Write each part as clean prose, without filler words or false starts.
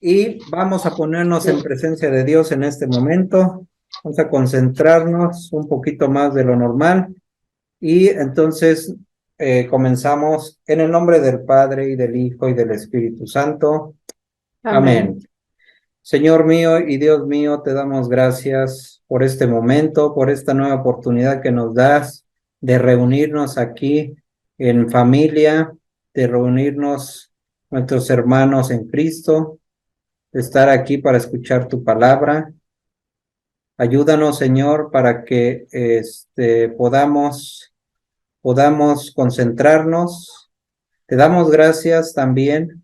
y vamos a ponernos en presencia de Dios en este momento. Vamos a concentrarnos un poquito más de lo normal y entonces comenzamos en el nombre del Padre y del Hijo y del Espíritu Santo. Amén. Señor mío y Dios mío, te damos gracias por este momento, por esta nueva oportunidad que nos das de reunirnos aquí en familia, de reunirnos nuestros hermanos en Cristo, de estar aquí para escuchar tu palabra. Ayúdanos, Señor, para que podamos concentrarnos. Te damos gracias también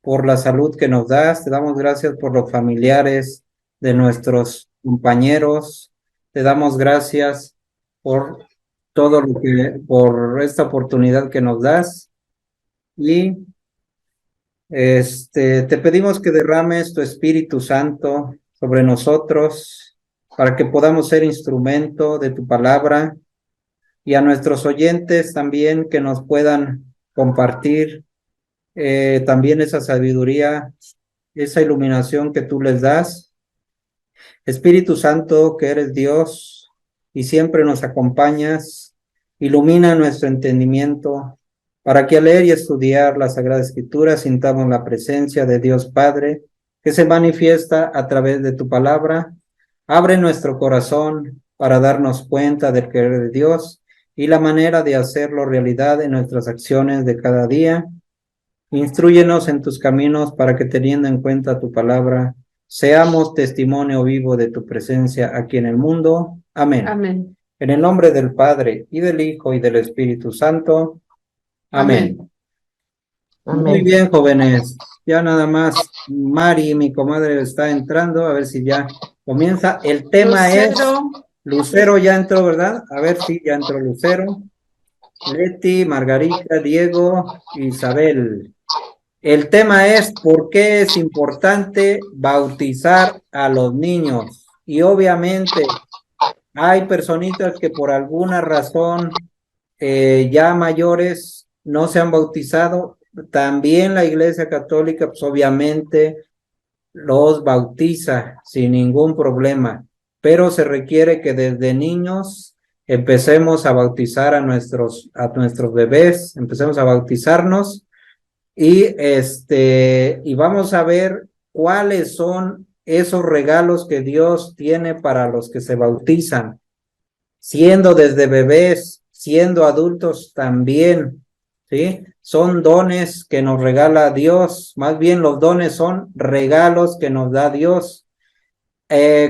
por la salud que nos das, te damos gracias por los familiares de nuestros compañeros, te damos gracias por todo por esta oportunidad que nos das y te pedimos que derrames tu Espíritu Santo sobre nosotros para que podamos ser instrumento de tu palabra y a nuestros oyentes también que nos puedan compartir también esa sabiduría, esa iluminación que tú les das. Espíritu Santo, que eres Dios y siempre nos acompañas, ilumina nuestro entendimiento para que al leer y estudiar la Sagrada Escritura sintamos la presencia de Dios Padre que se manifiesta a través de tu palabra. Abre nuestro corazón para darnos cuenta del querer de Dios y la manera de hacerlo realidad en nuestras acciones de cada día. Instrúyenos en tus caminos para que, teniendo en cuenta tu palabra, seamos testimonio vivo de tu presencia aquí en el mundo. Amén. Amén. En el nombre del Padre, y del Hijo, y del Espíritu Santo. Amén. Amén. Muy bien, jóvenes. Ya nada más, Mari, mi comadre, está entrando. A ver si ya comienza. El tema Lucero ya entró, ¿verdad? A ver si ya entró Lucero. Leti, Margarita, Diego, Isabel. El tema es ¿por qué es importante bautizar a los niños? Y obviamente hay personitas que por alguna razón ya mayores no se han bautizado. También la Iglesia Católica pues obviamente los bautiza sin ningún problema, pero se requiere que desde niños empecemos a bautizar a nuestros bebés, empecemos a bautizarnos. Y vamos a ver cuáles son esos regalos que Dios tiene para los que se bautizan, siendo desde bebés, siendo adultos también, ¿sí? Son dones que nos regala Dios, más bien los dones son regalos que nos da Dios.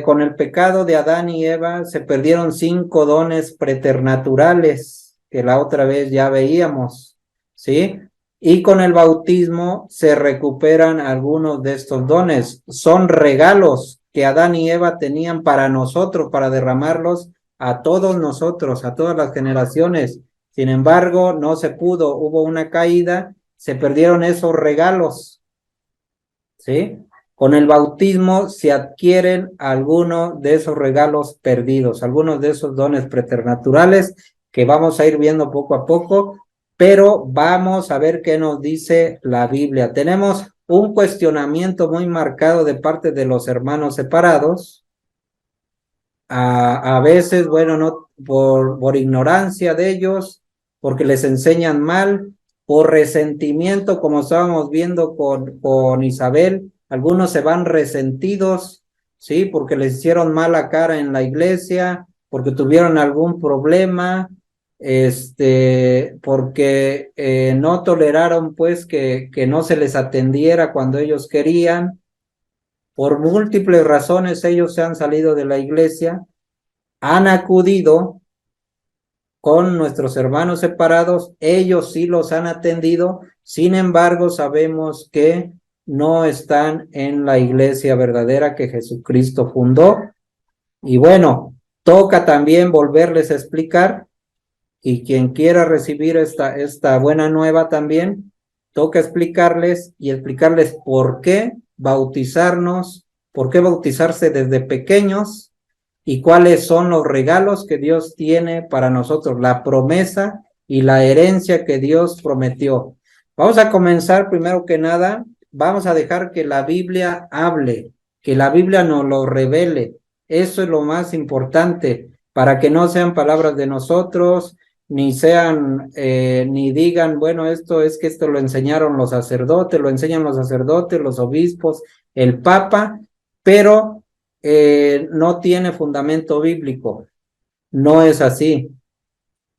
Con el pecado de Adán y Eva se perdieron 5 dones preternaturales que la otra vez ya veíamos, ¿sí? Y con el bautismo se recuperan algunos de estos dones. Son regalos que Adán y Eva tenían para nosotros, para derramarlos a todos nosotros, a todas las generaciones. Sin embargo, no se pudo, hubo una caída, se perdieron esos regalos, ¿sí? Con el bautismo se adquieren algunos de esos regalos perdidos, algunos de esos dones preternaturales que vamos a ir viendo poco a poco, pero vamos a ver qué nos dice la Biblia. Tenemos un cuestionamiento muy marcado de parte de los hermanos separados. A veces, bueno, no por ignorancia de ellos, porque les enseñan mal, por resentimiento, como estábamos viendo con Isabel. Algunos se van resentidos, ¿sí? Porque les hicieron mala cara en la iglesia, porque tuvieron algún problema, porque no toleraron, pues, que no se les atendiera cuando ellos querían. Por múltiples razones ellos se han salido de la iglesia, han acudido con nuestros hermanos separados, ellos sí los han atendido, sin embargo sabemos que no están en la iglesia verdadera que Jesucristo fundó. Y bueno, toca también volverles a explicar, y quien quiera recibir esta buena nueva también, toca explicarles por qué bautizarnos, por qué bautizarse desde pequeños, y cuáles son los regalos que Dios tiene para nosotros, la promesa y la herencia que Dios prometió. Vamos a comenzar primero que nada vamos a dejar que la Biblia hable, que la Biblia nos lo revele. Eso es lo más importante, para que no sean palabras de nosotros, ni sean, ni digan, bueno, esto es que esto lo enseñaron los sacerdotes, lo enseñan los sacerdotes, los obispos, el Papa, pero no tiene fundamento bíblico. No es así.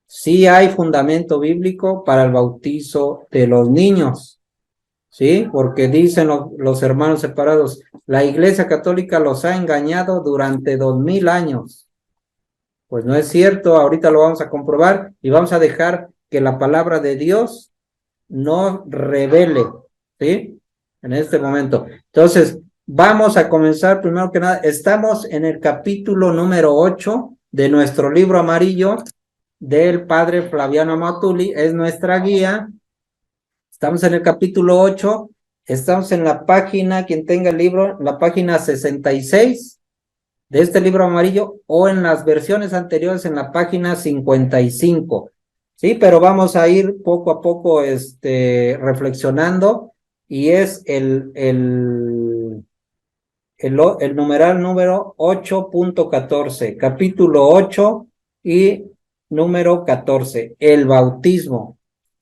Sí hay fundamento bíblico para el bautizo de los niños, ¿sí? Porque dicen los hermanos separados, la Iglesia Católica los ha engañado durante 2000 años. Pues no es cierto, ahorita lo vamos a comprobar y vamos a dejar que la palabra de Dios nos revele, ¿sí? En este momento. Entonces, vamos a comenzar primero que nada. Estamos en el capítulo número 8 de nuestro libro amarillo del padre Flaviano Amatuli, es nuestra guía. Estamos en el capítulo 8, estamos en la página, quien tenga el libro, la página 66 de este libro amarillo, o en las versiones anteriores en la página 55. Sí, pero vamos a ir poco a poco reflexionando, y es el numeral número 8.14, capítulo 8 y número 14, el bautismo.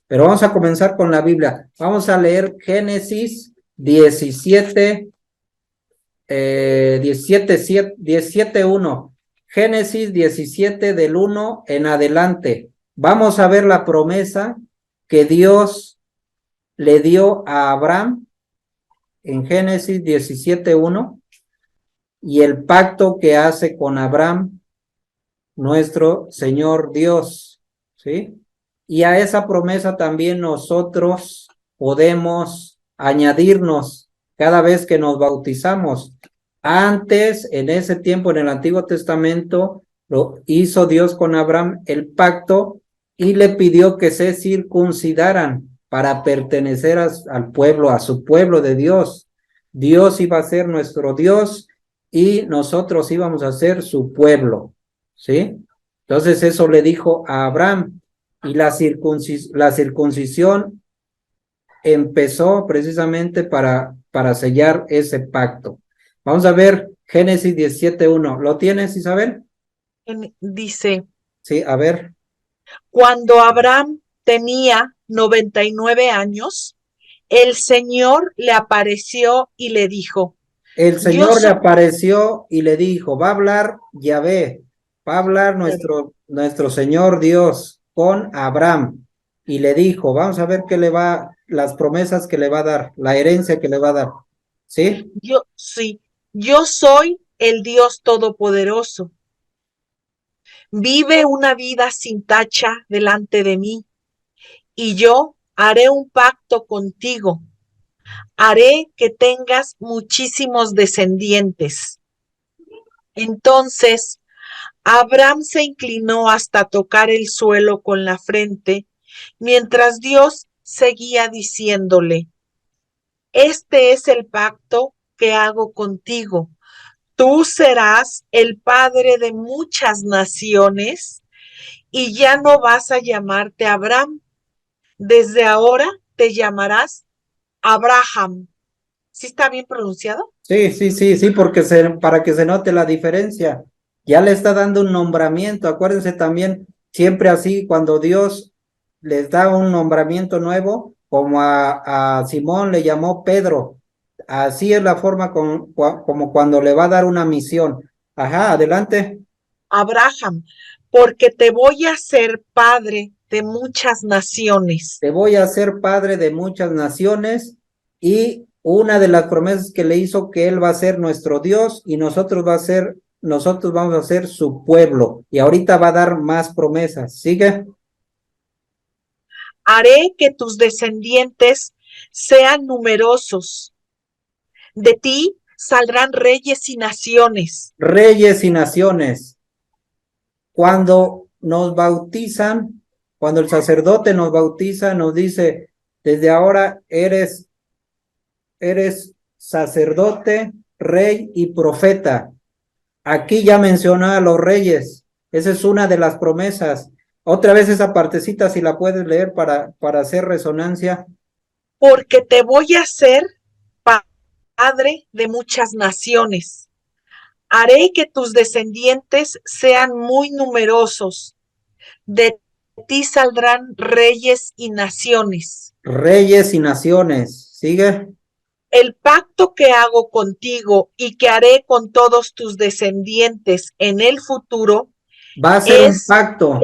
Pero vamos a comenzar con la Biblia. Vamos a leer Génesis 17:1. Génesis 17 del 1 en adelante. Vamos a ver la promesa que Dios le dio a Abraham en Génesis 17:1 y el pacto que hace con Abraham nuestro Señor Dios, ¿sí? Y a esa promesa también nosotros podemos añadirnos cada vez que nos bautizamos. Antes, en ese tiempo, en el Antiguo Testamento, lo hizo Dios con Abraham el pacto y le pidió que se circuncidaran para pertenecer al pueblo, a su pueblo de Dios. Dios iba a ser nuestro Dios y nosotros íbamos a ser su pueblo, ¿sí? Entonces eso le dijo a Abraham, y la circuncisión empezó precisamente para sellar ese pacto. Vamos a ver Génesis 17:1. ¿Lo tienes, Isabel? Dice, Sí, a ver. cuando Abraham tenía 99 años, el Señor le apareció y le dijo, El yo Señor le soy... apareció y le dijo, va a hablar Yahvé, va a hablar nuestro Señor Dios con Abraham. Y le dijo, vamos a ver las promesas que le va a dar, la herencia que le va a dar. ¿Sí? yo soy el Dios Todopoderoso. Vive una vida sin tacha delante de mí, y yo haré un pacto contigo. Haré que tengas muchísimos descendientes. Entonces Abraham se inclinó hasta tocar el suelo con la frente, mientras Dios seguía diciéndole, este es el pacto que hago contigo. Tú serás el padre de muchas naciones y ya no vas a llamarte Abraham. Desde ahora te llamarás Abraham. ¿Sí está bien pronunciado? Sí, sí, sí, sí, porque para que se note la diferencia, ya le está dando un nombramiento. Acuérdense también, siempre así, cuando Dios les da un nombramiento nuevo, como a Simón le llamó Pedro, así es la forma como cuando le va a dar una misión. Ajá, adelante. Abraham, porque te voy a hacer padre de muchas naciones. Te voy a hacer padre de muchas naciones, y una de las promesas que le hizo, que él va a ser nuestro Dios y nosotros vamos a ser su pueblo. Y ahorita va a dar más promesas. ¿Sigue? Haré que tus descendientes sean numerosos. De ti saldrán reyes y naciones. Reyes y naciones. Cuando nos bautizan, cuando el sacerdote nos bautiza, nos dice, desde ahora eres sacerdote, rey y profeta. Aquí ya menciona a los reyes. Esa es una de las promesas. Otra vez esa partecita, si la puedes leer para hacer resonancia. Porque te voy a hacer padre de muchas naciones. Haré que tus descendientes sean muy numerosos. De ti saldrán reyes y naciones. Reyes y naciones. ¿Sigue? El pacto que hago contigo y que haré con todos tus descendientes en el futuro Va a ser un es, pacto.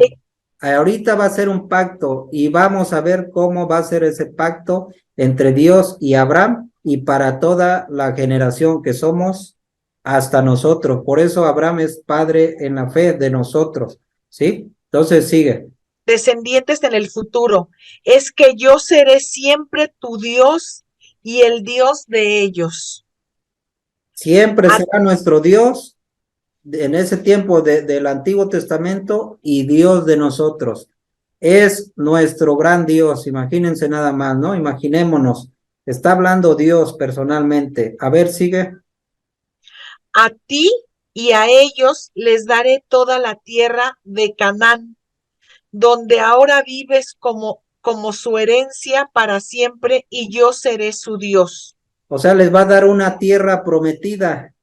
Ahorita va a ser un pacto y vamos a ver cómo va a ser ese pacto entre Dios y Abraham y para toda la generación que somos hasta nosotros. Por eso Abraham es padre en la fe de nosotros. ¿Sí? Entonces sigue. descendientes en el futuro, es que yo seré siempre tu Dios y el Dios de ellos. Siempre A, será nuestro Dios en ese tiempo del Antiguo Testamento y Dios de nosotros. Es nuestro gran Dios, imagínense nada más, ¿no? Imaginémonos, está hablando Dios personalmente. A ver, sigue. a ti y a ellos les daré toda la tierra de Canaán, donde ahora vives como su herencia para siempre, y yo seré su Dios. O sea, les va a dar una tierra prometida.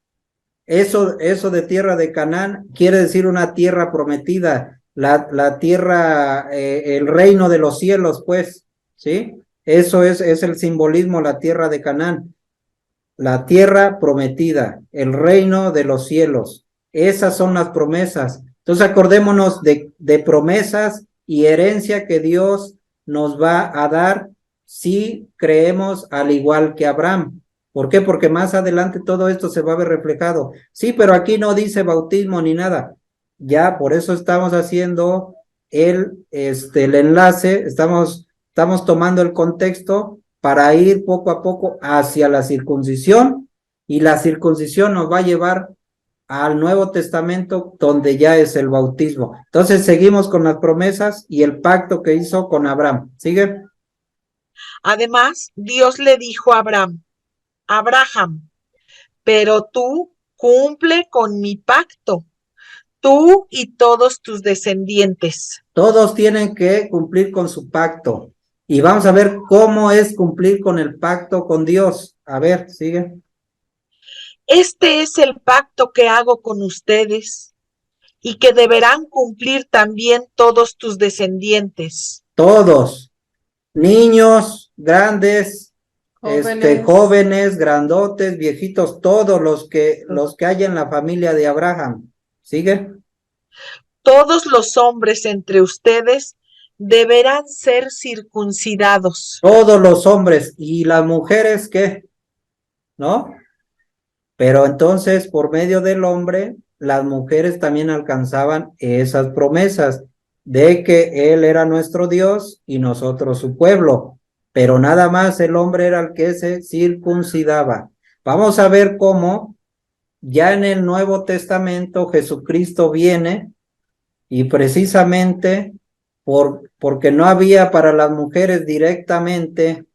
Eso de tierra de Canaán quiere decir una tierra prometida, la tierra, el reino de los cielos, pues, ¿sí? Eso es el simbolismo, la tierra de Canaán. La tierra prometida, el reino de los cielos. Esas son las promesas. Entonces acordémonos de promesas y herencia que Dios nos va a dar si creemos al igual que Abraham. ¿Por qué? Porque más adelante todo esto se va a ver reflejado. Sí, pero aquí no dice bautismo ni nada. Ya, por eso estamos haciendo el enlace, estamos tomando el contexto para ir poco a poco hacia la circuncisión y la circuncisión nos va a llevar al Nuevo Testamento donde ya es el bautismo. Entonces seguimos con las promesas y el pacto que hizo con Abraham. ¿Sigue? Además, Dios le dijo a Abraham, pero tú cumple con mi pacto, tú y todos tus descendientes. Todos tienen que cumplir con su pacto y vamos a ver cómo es cumplir con el pacto con Dios. A ver, sigue. Este es el pacto que hago con ustedes y que deberán cumplir también todos tus descendientes. Todos, niños, grandes, jóvenes, grandotes, viejitos, todos los que hay en la familia de Abraham. ¿Sigue? Todos los hombres entre ustedes deberán ser circuncidados. Todos los hombres y las mujeres, ¿qué? ¿No? Pero entonces, por medio del hombre, las mujeres también alcanzaban esas promesas de que Él era nuestro Dios y nosotros su pueblo. Pero nada más el hombre era el que se circuncidaba. Vamos a ver cómo ya en el Nuevo Testamento Jesucristo viene y precisamente porque no había para las mujeres directamente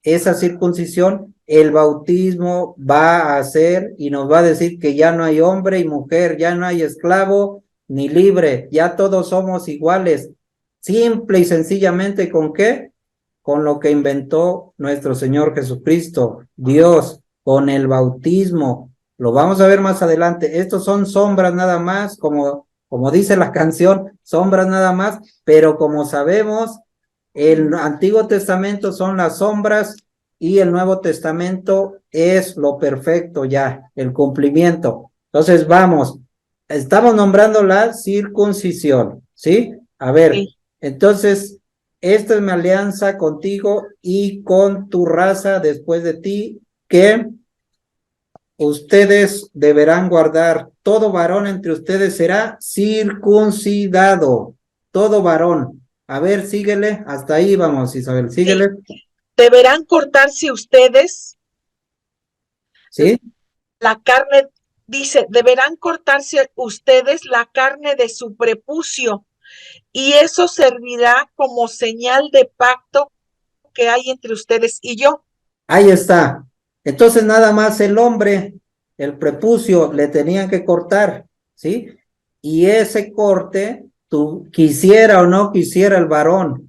esa circuncisión, el bautismo va a ser y nos va a decir que ya no hay hombre y mujer, ya no hay esclavo ni libre, ya todos somos iguales, simple y sencillamente ¿con qué? Con lo que inventó nuestro Señor Jesucristo, Dios, con el bautismo. Lo vamos a ver más adelante. Estos son sombras nada más, como dice la canción, sombras nada más, pero como sabemos, el Antiguo Testamento son las sombras y el Nuevo Testamento es lo perfecto ya, el cumplimiento. Entonces vamos, estamos nombrando la circuncisión, ¿sí? A ver, Sí. entonces, esta es mi alianza contigo y con tu raza después de ti, que ustedes deberán guardar. Todo varón entre ustedes será circuncidado. Todo varón. A ver, síguele. Hasta ahí vamos, Isabel. Síguele. Sí. Deberán cortarse ustedes ¿Sí? la carne, dice, deberán cortarse ustedes la carne de su prepucio, y eso servirá como señal de pacto que hay entre ustedes y yo. Ahí está. Entonces nada más el hombre, el prepucio, le tenían que cortar, ¿sí? Y ese corte, tú quisiera o no quisiera el varón,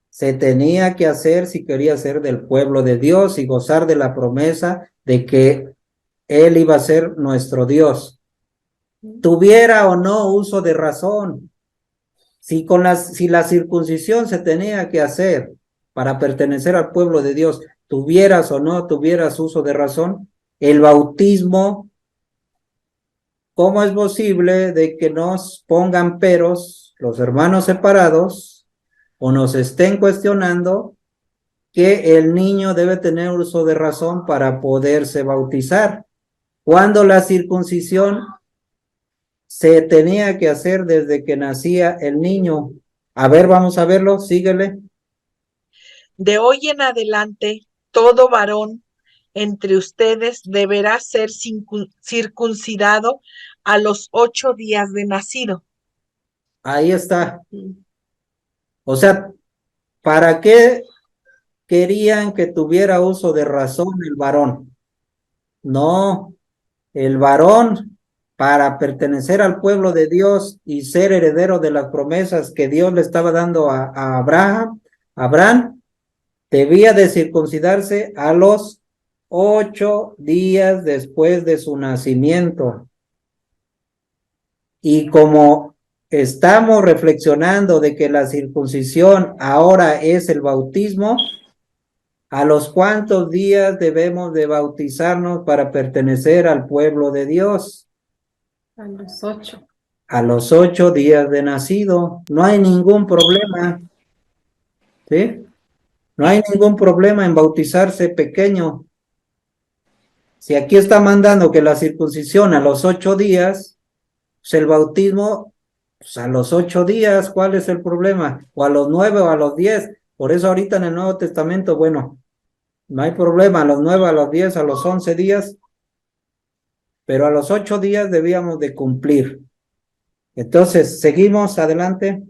se tenía que hacer si quería ser del pueblo de Dios y gozar de la promesa de que Él iba a ser nuestro Dios. Tuviera o no uso de razón, si la circuncisión se tenía que hacer para pertenecer al pueblo de Dios, tuvieras o no tuvieras uso de razón, el bautismo, ¿cómo es posible de que nos pongan peros los hermanos separados o nos estén cuestionando que el niño debe tener uso de razón para poderse bautizar, cuando la circuncisión se tenía que hacer desde que nacía el niño? A ver, vamos a verlo, síguele. De hoy en adelante, todo varón entre ustedes deberá ser circuncidado a los 8 días de nacido. Ahí está. O sea, ¿para qué querían que tuviera uso de razón el varón? No, el varón, para pertenecer al pueblo de Dios y ser heredero de las promesas que Dios le estaba dando a Abraham, debía de circuncidarse a los 8 días después de su nacimiento. Y como estamos reflexionando de que la circuncisión ahora es el bautismo, ¿a los cuántos días debemos de bautizarnos para pertenecer al pueblo de Dios? A los 8. A los 8 días de nacido. No hay ningún problema, ¿sí? No hay ningún problema en bautizarse pequeño. Si aquí está mandando que la circuncisión a los 8 días, pues el bautismo, pues a los 8 días, ¿cuál es el problema? O a los 9 o a los 10. Por eso ahorita en el Nuevo Testamento, bueno, no hay problema, a los 9, a los 10, a los 11 días, pero a los 8 días debíamos de cumplir. Entonces, seguimos adelante.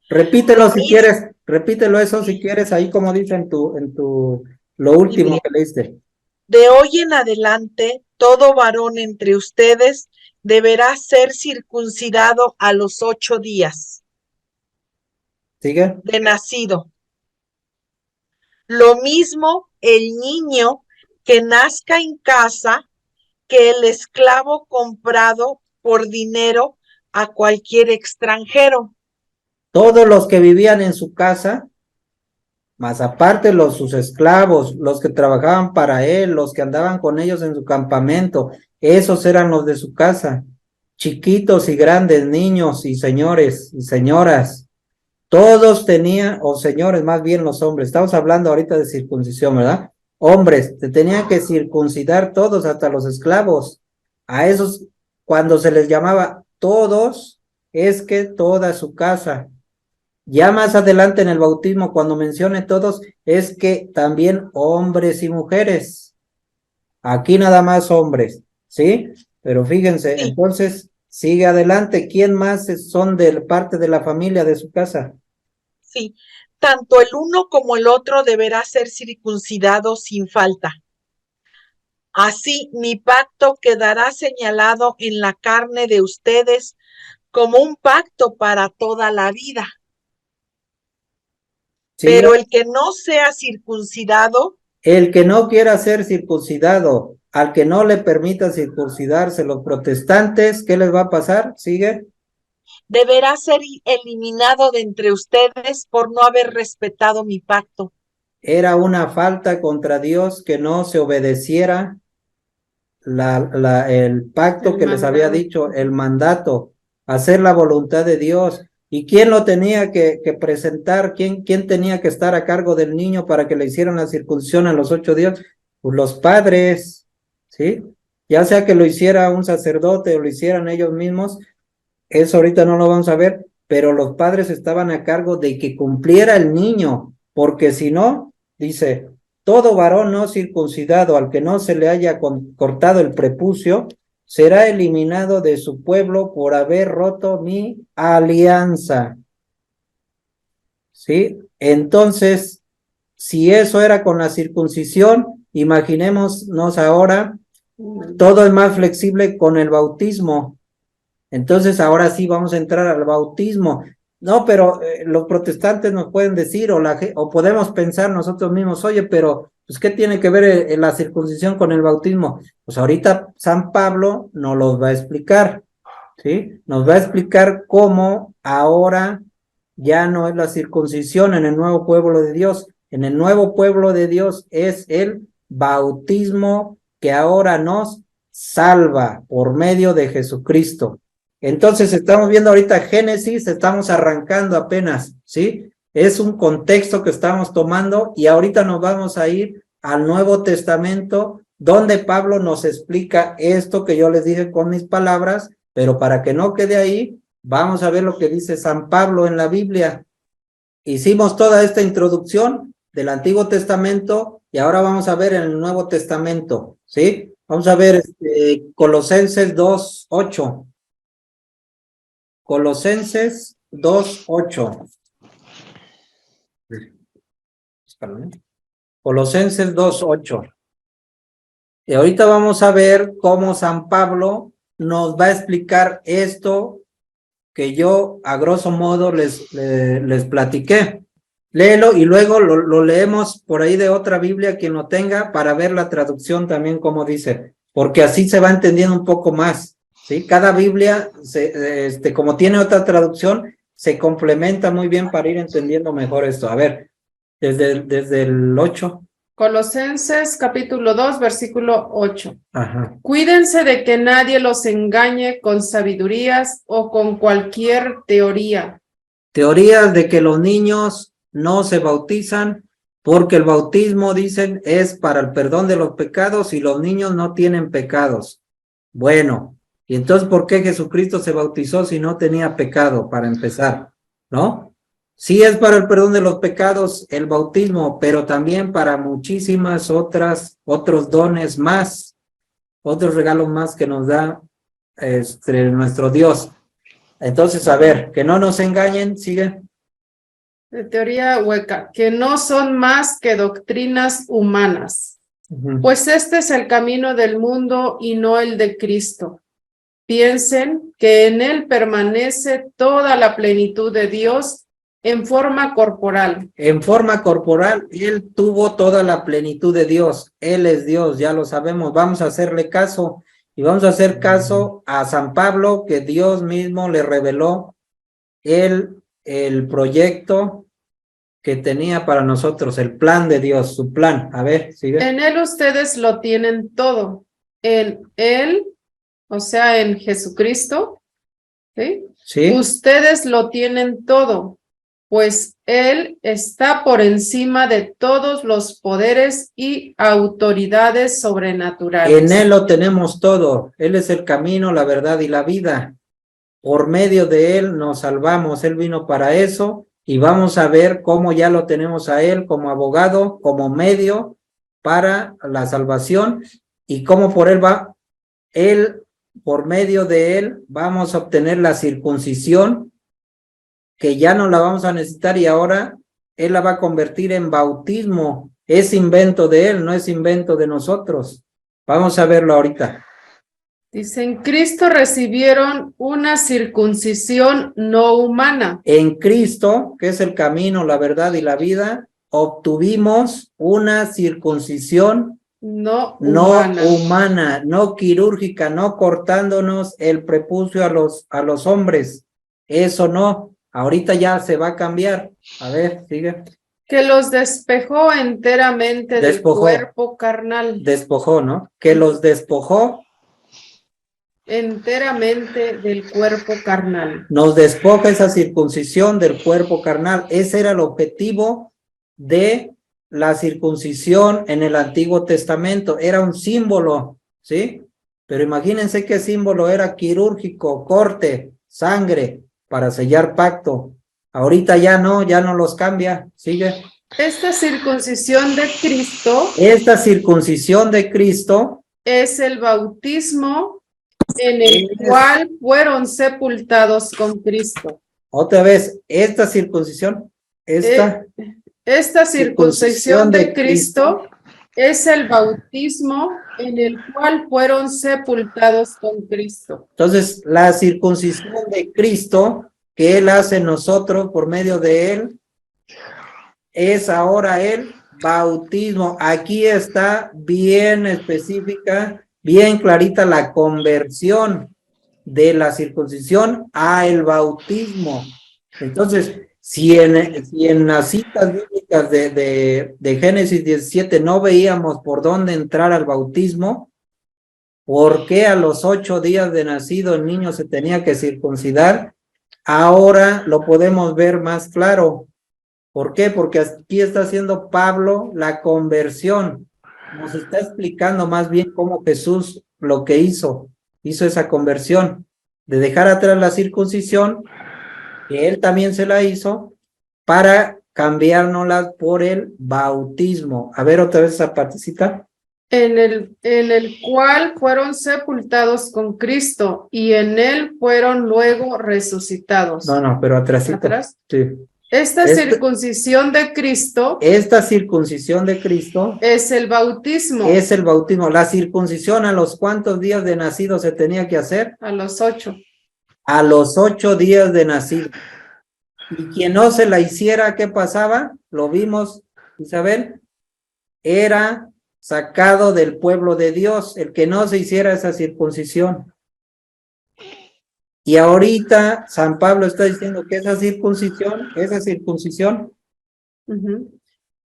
Repítelo si quieres, repítelo eso si quieres, ahí como dice en lo último que leíste. De hoy en adelante, todo varón entre ustedes deberá ser circuncidado a los 8 días. ¿Sigue? De nacido. Lo mismo el niño que nazca en casa que el esclavo comprado por dinero a cualquier extranjero. Todos los que vivían en su casa, más aparte sus esclavos, los que trabajaban para él, los que andaban con ellos en su campamento, esos eran los de su casa, chiquitos y grandes, niños y señores y señoras, todos tenían, o señores, más bien los hombres, estamos hablando ahorita de circuncisión, ¿verdad? Hombres, se tenían que circuncidar todos, hasta los esclavos. A esos, cuando se les llamaba todos, es que toda su casa. Ya más adelante en el bautismo, cuando mencione todos, es que también hombres y mujeres. Aquí nada más hombres, ¿sí? Pero fíjense, Sí. Entonces, sigue adelante. ¿Quién más son de parte de la familia de su casa? Sí, tanto el uno como el otro deberá ser circuncidado sin falta. Así mi pacto quedará señalado en la carne de ustedes como un pacto para toda la vida. ¿Sí? Pero el que no sea circuncidado, el que no quiera ser circuncidado, al que no le permita circuncidarse, los protestantes, ¿qué les va a pasar? ¿Sigue? deberá ser eliminado de entre ustedes por no haber respetado mi pacto. Era una falta contra Dios que no se obedeciera el pacto que les había dicho, el mandato, hacer la voluntad de Dios. ¿Y quién lo tenía que presentar? ¿Quién tenía que estar a cargo del niño para que le hicieran la circuncisión a los 8 días? Pues los padres, ¿sí? Ya sea que lo hiciera un sacerdote o lo hicieran ellos mismos, eso ahorita no lo vamos a ver, pero los padres estaban a cargo de que cumpliera el niño, porque si no, dice, todo varón no circuncidado al que no se le haya cortado el prepucio, será eliminado de su pueblo por haber roto mi alianza. ¿Sí? Entonces, si eso era con la circuncisión, imaginémonos ahora, todo es más flexible con el bautismo. Entonces, ahora sí vamos a entrar al bautismo. No, pero los protestantes nos pueden decir, o podemos pensar nosotros mismos, oye, pero Pues, ¿qué tiene que ver la circuncisión con el bautismo? Pues ahorita San Pablo nos los va a explicar, ¿sí? Nos va a explicar cómo ahora ya no es la circuncisión en el nuevo pueblo de Dios. En el nuevo pueblo de Dios es el bautismo que ahora nos salva por medio de Jesucristo. Entonces estamos viendo ahorita Génesis, estamos arrancando apenas, ¿sí? Es un contexto que estamos tomando y ahorita nos vamos a ir al Nuevo Testamento, donde Pablo nos explica esto que yo les dije con mis palabras, pero para que no quede ahí, vamos a ver lo que dice San Pablo en la Biblia. Hicimos toda esta introducción del Antiguo Testamento y ahora vamos a ver en el Nuevo Testamento, ¿sí? Vamos a ver Colosenses 2:8. Colosenses 2:8. Colosenses 2:8. Y ahorita vamos a ver cómo San Pablo nos va a explicar esto que yo a grosso modo les platiqué. Léelo y luego lo leemos por ahí de otra Biblia, quien lo tenga, para ver la traducción también como dice, porque así se va entendiendo un poco más, ¿sí? Cada Biblia, como tiene otra traducción, se complementa muy bien para ir entendiendo mejor esto. A ver, desde el 8. Colosenses capítulo 2, versículo 8. Ajá. Cuídense de que nadie los engañe con sabidurías o con cualquier teoría. Teorías de que los niños no se bautizan porque el bautismo, dicen, es para el perdón de los pecados y los niños no tienen pecados. Bueno, y entonces, ¿por qué Jesucristo se bautizó si no tenía pecado, para empezar? ¿No? Sí es para el perdón de los pecados el bautismo, pero también para muchísimas otros dones más, otros regalos más que nos da nuestro Dios. Entonces, a ver, que no nos engañen, sigue. De teoría hueca, que no son más que doctrinas humanas. Pues este es el camino del mundo y no el de Cristo. Piensen que en él permanece toda la plenitud de Dios en forma corporal. En forma corporal, él tuvo toda la plenitud de Dios. Él es Dios, ya lo sabemos. Vamos a hacerle caso y vamos a hacer caso a San Pablo, que Dios mismo le reveló el proyecto que tenía para nosotros, el plan de Dios, su plan. A ver, sigue. En él ustedes lo tienen todo. En él, o sea, en Jesucristo, ¿sí? Sí. Ustedes lo tienen todo, pues él está por encima de todos los poderes y autoridades sobrenaturales. En él lo tenemos todo. Él es el camino, la verdad y la vida. Por medio de él nos salvamos. Él vino para eso. Y vamos a ver cómo ya lo tenemos a él como abogado, como medio para la salvación y cómo por medio de él, vamos a obtener la circuncisión, que ya no la vamos a necesitar y ahora él la va a convertir en bautismo. Es invento de él, no es invento de nosotros. Vamos a verlo ahorita. Dice, en Cristo recibieron una circuncisión no humana. En Cristo, que es el camino, la verdad y la vida, obtuvimos una circuncisión no humana, no quirúrgica, no cortándonos el prepucio a los hombres. Eso no, ahorita ya se va a cambiar. A ver, sigue. Que los despojó enteramente del cuerpo carnal. Despojó, ¿no? Que los despojó enteramente del cuerpo carnal. Nos despoja esa circuncisión del cuerpo carnal. Ese era el objetivo de la circuncisión en el Antiguo Testamento. Era un símbolo, ¿sí? Pero imagínense qué símbolo era: quirúrgico, corte, sangre, para sellar pacto. Ahorita ya no los cambia. Sigue. Esta circuncisión de Cristo. Esta circuncisión de Cristo es el bautismo en el cual fueron sepultados con Cristo. Otra vez, esta circuncisión, esta circuncisión de Cristo es el bautismo en el cual fueron sepultados con Cristo. Entonces, la circuncisión de Cristo que Él hace en nosotros por medio de Él, es ahora Él bautismo. Aquí está bien específica, bien clarita la conversión de la circuncisión a el bautismo. Entonces, si en las citas bíblicas de Génesis 17 no veíamos por dónde entrar al bautismo, ¿por qué a los 8 días de nacido el niño se tenía que circuncidar? Ahora lo podemos ver más claro. ¿Por qué? Porque aquí está haciendo Pablo la conversión. Nos está explicando más bien cómo Jesús lo que hizo esa conversión de dejar atrás la circuncisión, que él también se la hizo, para cambiárnosla por el bautismo. A ver otra vez esa partecita. En el cual fueron sepultados con Cristo y en él fueron luego resucitados. No, pero atrásito. ¿Atrás? Sí. Esta circuncisión de Cristo. Esta circuncisión de Cristo. Es el bautismo. Es el bautismo. La circuncisión, ¿a los cuántos días de nacido se tenía que hacer? A los 8. A los 8 días de nacido. Y quien no se la hiciera, ¿qué pasaba? Lo vimos, Isabel. Era sacado del pueblo de Dios, el que no se hiciera esa circuncisión. Y ahorita San Pablo está diciendo que esa circuncisión,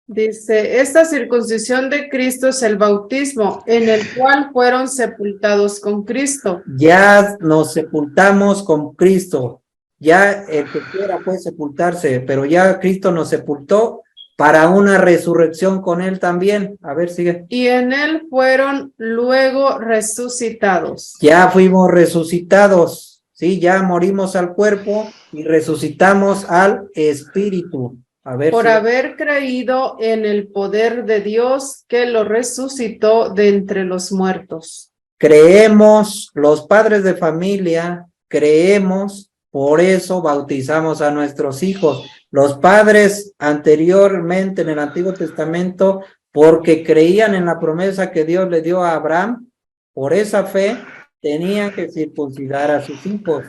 dice, esta circuncisión de Cristo es el bautismo, en el cual fueron sepultados con Cristo. Ya nos sepultamos con Cristo, ya el que quiera puede sepultarse, pero ya Cristo nos sepultó para una resurrección con él también. A ver, sigue. Y en él fueron luego resucitados. Ya fuimos resucitados, sí, ya morimos al cuerpo y resucitamos al espíritu. A ver, por sigue. haber creído en el poder de Dios que lo resucitó de entre los muertos. Creemos, los padres de familia, creemos, por eso bautizamos a nuestros hijos. Los padres anteriormente en el Antiguo Testamento, porque creían en la promesa que Dios le dio a Abraham, por esa fe tenían que circuncidar a sus hijos.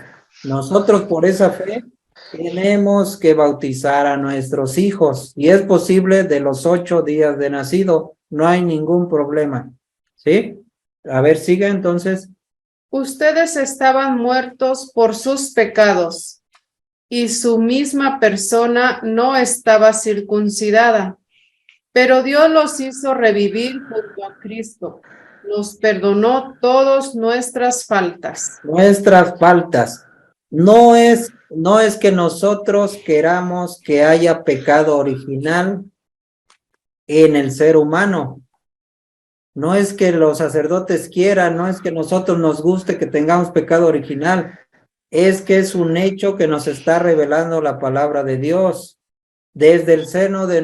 Nosotros por esa fe tenemos que bautizar a nuestros hijos y es posible de los 8 días de nacido, no hay ningún problema, ¿sí? A ver, sigue entonces. Ustedes estaban muertos por sus pecados y su misma persona no estaba circuncidada, pero Dios los hizo revivir junto a Cristo. Nos perdonó todas nuestras faltas. Nuestras faltas. No es que nosotros queramos que haya pecado original en el ser humano. No es que los sacerdotes quieran, no es que nosotros nos guste que tengamos pecado original. Es que es un hecho que nos está revelando la palabra de Dios. Desde el seno de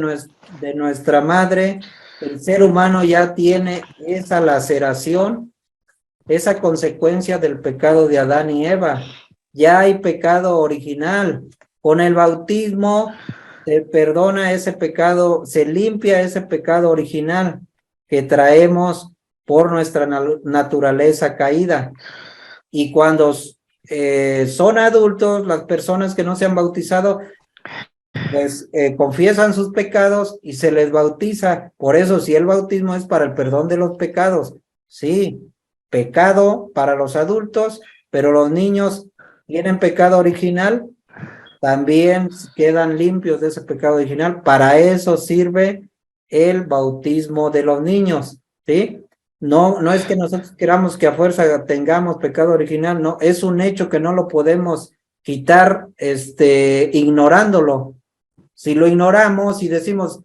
nuestra madre, el ser humano ya tiene esa laceración, esa consecuencia del pecado de Adán y Eva. Ya hay pecado original. Con el bautismo se perdona ese pecado, se limpia ese pecado original que traemos por nuestra naturaleza caída. Y cuando son adultos, las personas que no se han bautizado, pues confiesan sus pecados y se les bautiza. Por eso, si el bautismo es para el perdón de los pecados, sí, pecado para los adultos, pero los niños tienen pecado original, también quedan limpios de ese pecado original. Para eso sirve el bautismo de los niños, ¿sí? No es que nosotros queramos que a fuerza tengamos pecado original, no, es un hecho que no lo podemos quitar ignorándolo. Si lo ignoramos y decimos,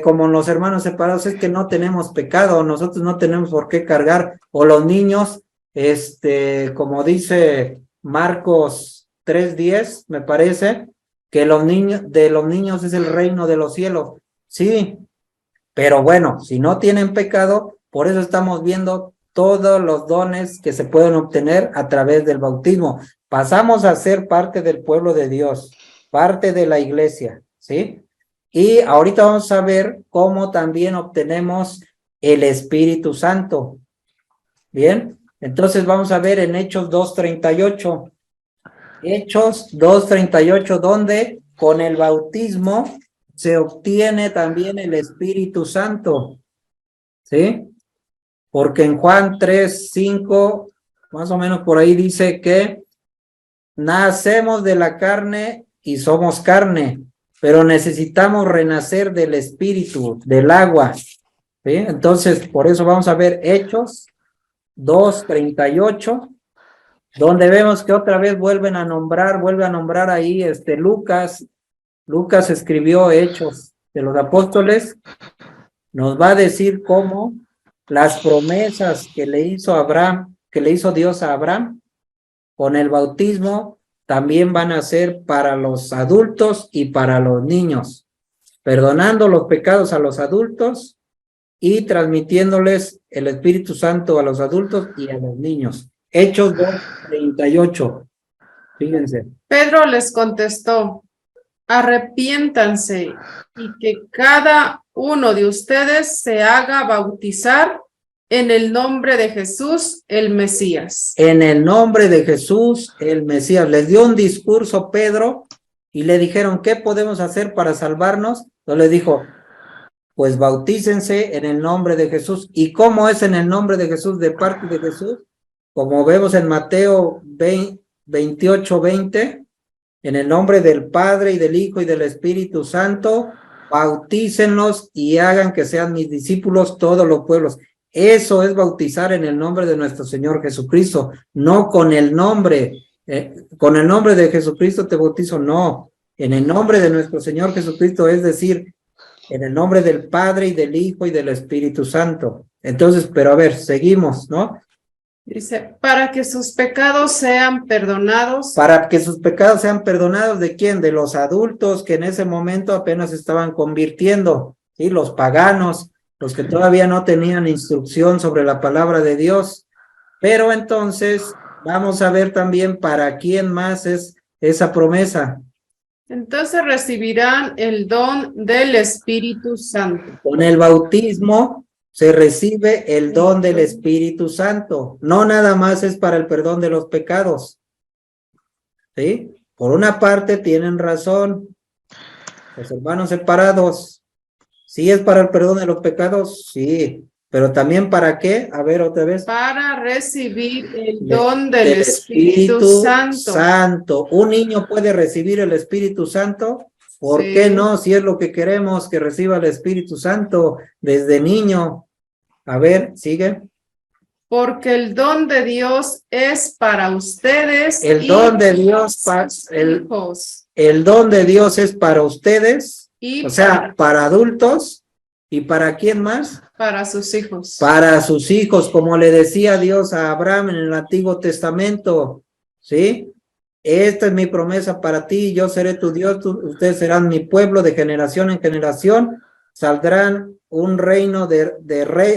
como los hermanos separados, es que no tenemos pecado, nosotros no tenemos por qué cargar, o los niños, como dice Marcos 3:10, me parece, que de los niños es el reino de los cielos. Sí, pero bueno, si no tienen pecado, por eso estamos viendo todos los dones que se pueden obtener a través del bautismo. Pasamos a ser parte del pueblo de Dios, parte de la iglesia, ¿sí? Y ahorita vamos a ver cómo también obtenemos el Espíritu Santo. Bien, entonces vamos a ver en Hechos 2:38. Hechos 2:38, donde con el bautismo se obtiene también el Espíritu Santo, ¿sí? Porque en Juan 3:5, más o menos por ahí dice que nacemos de la carne y somos carne, pero necesitamos renacer del Espíritu, del agua, ¿sí? Entonces, por eso vamos a ver Hechos 2:38, donde vemos que otra vez vuelve a nombrar ahí Lucas. Lucas escribió Hechos de los Apóstoles, nos va a decir cómo las promesas que le hizo Abraham, que le hizo Dios a Abraham, con el bautismo, también van a ser para los adultos y para los niños, perdonando los pecados a los adultos y transmitiéndoles el Espíritu Santo a los adultos y a los niños. Hechos 2:38. Fíjense. Pedro les contestó: arrepiéntanse y que cada uno de ustedes se haga bautizar en el nombre de Jesús, el Mesías. En el nombre de Jesús, el Mesías. Les dio un discurso Pedro y le dijeron, ¿qué podemos hacer para salvarnos? Entonces le dijo, pues bautícense en el nombre de Jesús. ¿Y cómo es en el nombre de Jesús, de parte de Jesús? Como vemos en Mateo 28:20, en el nombre del Padre y del Hijo y del Espíritu Santo, bautícenlos y hagan que sean mis discípulos todos los pueblos. Eso es bautizar en el nombre de nuestro Señor Jesucristo, no con el nombre de Jesucristo te bautizo, no, en el nombre de nuestro Señor Jesucristo, es decir, en el nombre del Padre y del Hijo y del Espíritu Santo. Entonces, pero a ver, seguimos, ¿no? Dice, para que sus pecados sean perdonados. Para que sus pecados sean perdonados, ¿de quién? De los adultos que en ese momento apenas estaban convirtiendo, ¿sí? Los paganos, los que todavía no tenían instrucción sobre la palabra de Dios. Pero entonces, vamos a ver también para quién más es esa promesa. Entonces recibirán el don del Espíritu Santo. Con el bautismo se recibe el don del Espíritu Santo. No nada más es para el perdón de los pecados. ¿Sí? Por una parte tienen razón los hermanos separados. ¿Sí es para el perdón de los pecados? Sí. Pero también ¿para qué? A ver otra vez. Para recibir el don del Espíritu Santo. ¿Un niño puede recibir el Espíritu Santo? ¿Por qué no? Si es lo que queremos, que reciba el Espíritu Santo desde niño. A ver, sigue. Porque el don de Dios es para ustedes. El don de Dios, el don de Dios es para ustedes, o sea, para adultos. ¿Y para quién más? Para sus hijos. Para sus hijos, como le decía Dios a Abraham en el Antiguo Testamento, ¿sí? Esta es mi promesa para ti, yo seré tu Dios, ustedes serán mi pueblo de generación en generación, saldrán un reino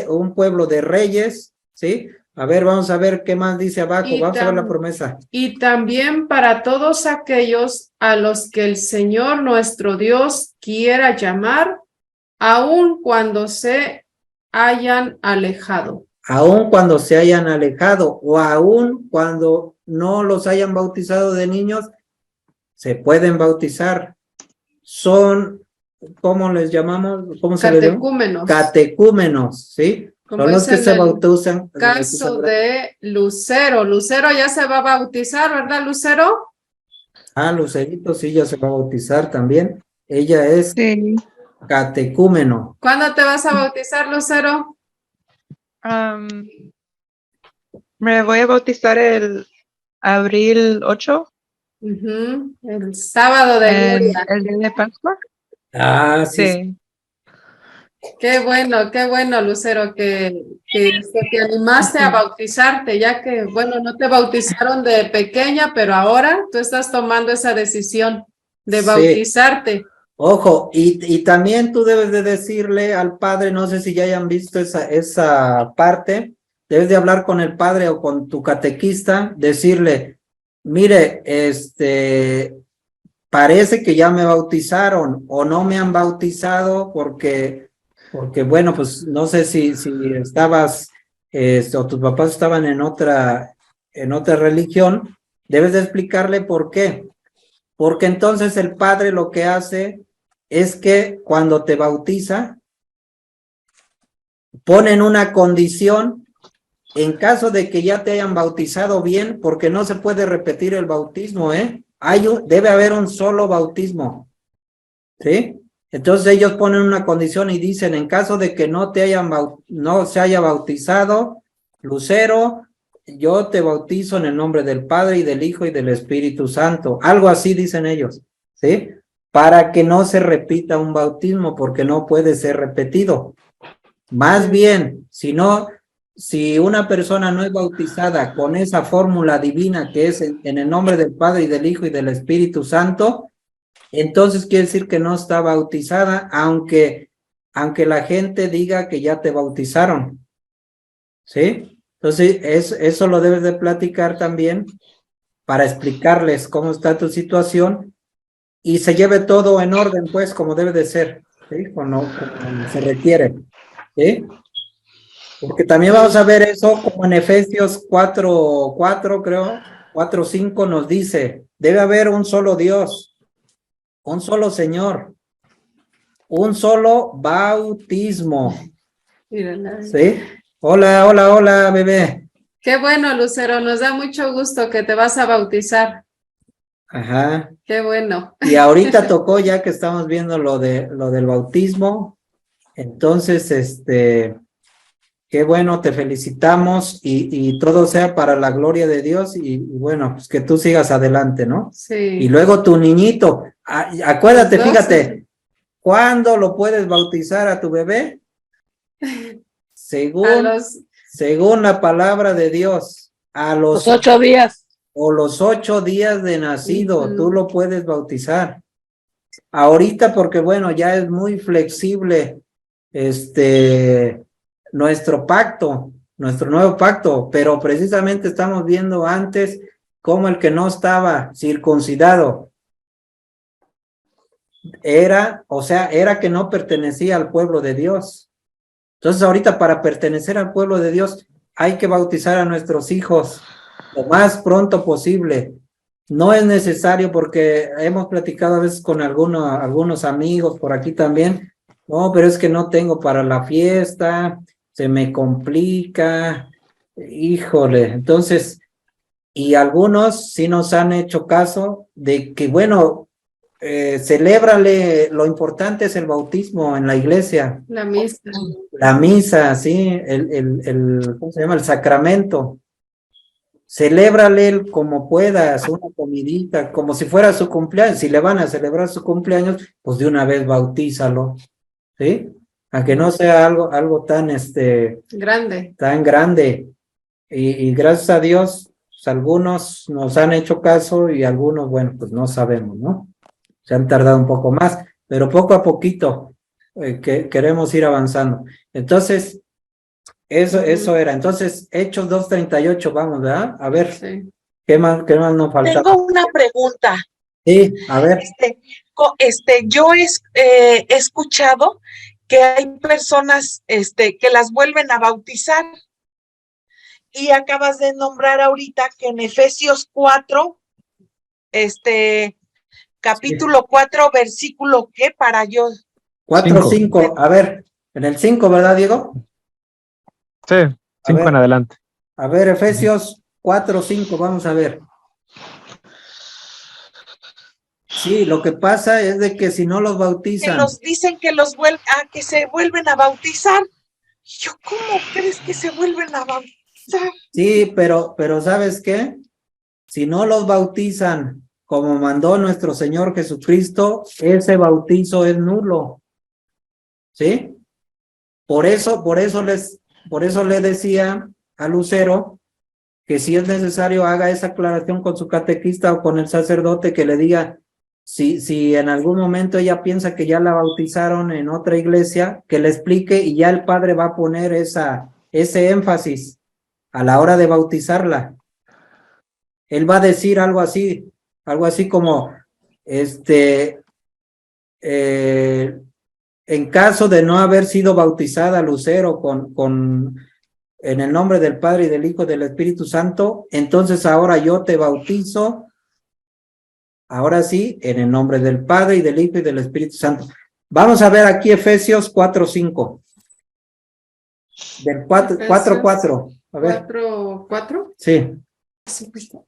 un pueblo de reyes, ¿sí? A ver, vamos a ver qué más dice abajo, vamos a ver la promesa. Y también para todos aquellos a los que el Señor nuestro Dios quiera llamar, aun cuando se hayan alejado. Aun cuando se hayan alejado o aun cuando no los hayan bautizado de niños, se pueden bautizar. Son, ¿cómo les llamamos? ¿Cómo se les llama? Catecúmenos. Catecúmenos, ¿sí? Son los que se bautizan. Caso de Lucero. Lucero ya se va a bautizar, ¿verdad, Lucero? Ah, Lucerito sí ya se va a bautizar también. Ella es catecúmeno. ¿Cuándo te vas a bautizar, Lucero? Me voy a bautizar el abril 8. El sábado de Gloria. El día de Pascua. Ah, sí. Qué bueno, Lucero, que te animaste a bautizarte, ya que, bueno, no te bautizaron de pequeña, pero ahora tú estás tomando esa decisión de bautizarte. Ojo, y también tú debes de decirle al padre, no sé si ya hayan visto esa parte, debes de hablar con el padre o con tu catequista, decirle, mire, parece que ya me bautizaron o no me han bautizado porque bueno, pues no sé si estabas, o tus papás estaban en otra religión, debes de explicarle por qué. Porque entonces el padre lo que hace es que cuando te bautiza, ponen una condición en caso de que ya te hayan bautizado bien, porque no se puede repetir el bautismo, ¿eh? Debe haber un solo bautismo, ¿sí? Entonces ellos ponen una condición y dicen, en caso de que no se haya bautizado, Lucero, yo te bautizo en el nombre del Padre y del Hijo y del Espíritu Santo. Algo así dicen ellos, ¿sí? Para que no se repita un bautismo, porque no puede ser repetido. Más bien, si una persona no es bautizada con esa fórmula divina que es en el nombre del Padre y del Hijo y del Espíritu Santo, entonces quiere decir que no está bautizada, aunque la gente diga que ya te bautizaron, ¿sí? Entonces, eso lo debes de platicar también para explicarles cómo está tu situación y se lleve todo en orden, pues, como debe de ser, ¿sí? Como se requiere, ¿sí? Porque también vamos a ver eso como en Efesios 4:4, creo, 4:5 nos dice, debe haber un solo Dios, un solo Señor, un solo bautismo, ¿sí? Hola, hola, hola, bebé. Qué bueno, Lucero, nos da mucho gusto que te vas a bautizar. Ajá. Qué bueno. Y ahorita tocó ya que estamos viendo lo del bautismo, entonces, qué bueno, te felicitamos y todo sea para la gloria de Dios y bueno, pues que tú sigas adelante, ¿no? Sí. Y luego tu niñito, acuérdate, Los 12. fíjate, ¿cuándo lo puedes bautizar a tu bebé? Según la palabra de Dios, a los 8 días. O los 8 días de nacido, tú Ujú. lo puedes bautizar. Ahorita, porque bueno, ya es muy flexible nuestro pacto, nuestro nuevo pacto, pero precisamente estamos viendo antes cómo el que no estaba circuncidado era que no pertenecía al pueblo de Dios. Entonces ahorita para pertenecer al pueblo de Dios hay que bautizar a nuestros hijos lo más pronto posible. No es necesario porque hemos platicado a veces con algunos amigos por aquí también. No, pero es que no tengo para la fiesta, se me complica, híjole. Entonces, y algunos sí nos han hecho caso de que, bueno, celébrale, lo importante es el bautismo en la iglesia. La misa. La misa, sí, ¿cómo se llama? El sacramento. Celébrale como puedas, una comidita, como si fuera su cumpleaños. Si le van a celebrar su cumpleaños, pues de una vez bautízalo, ¿sí? Aunque no sea algo tan, Grande. tan grande. Y gracias a Dios, pues, algunos nos han hecho caso y algunos, bueno, pues no sabemos, ¿no? Se han tardado un poco más, pero poco a poquito que queremos ir avanzando. Entonces, eso era. Entonces, Hechos 2:38, vamos, ¿verdad? A ver, Sí. ¿qué más nos faltaba? Tengo una pregunta. Sí, a ver. Yo he escuchado que hay personas que las vuelven a bautizar y acabas de nombrar ahorita que en Efesios 4, capítulo 4, versículo, ¿qué? Para yo. 4:5, a ver, en el 5, ¿verdad, Diego? Sí, 5 en adelante. A ver, Efesios 4:5, vamos a ver. Sí, lo que pasa es de que si no los bautizan. Que los dicen que que se vuelven a bautizar. Yo, ¿cómo crees que se vuelven a bautizar? Sí, pero ¿sabes qué? Si no los bautizan como mandó nuestro Señor Jesucristo, ese bautizo es nulo. ¿Sí? Por eso le decía a Lucero que si es necesario haga esa aclaración con su catequista o con el sacerdote que le diga si en algún momento ella piensa que ya la bautizaron en otra iglesia, que le explique y ya el padre va a poner ese énfasis a la hora de bautizarla. Él va a decir algo así como, en caso de no haber sido bautizada Lucero en el nombre del Padre y del Hijo y del Espíritu Santo, entonces ahora yo te bautizo, ahora sí, en el nombre del Padre y del Hijo y del Espíritu Santo. Vamos a ver aquí Efesios 4:5. Del 4:4. A ver. 4:4. Sí.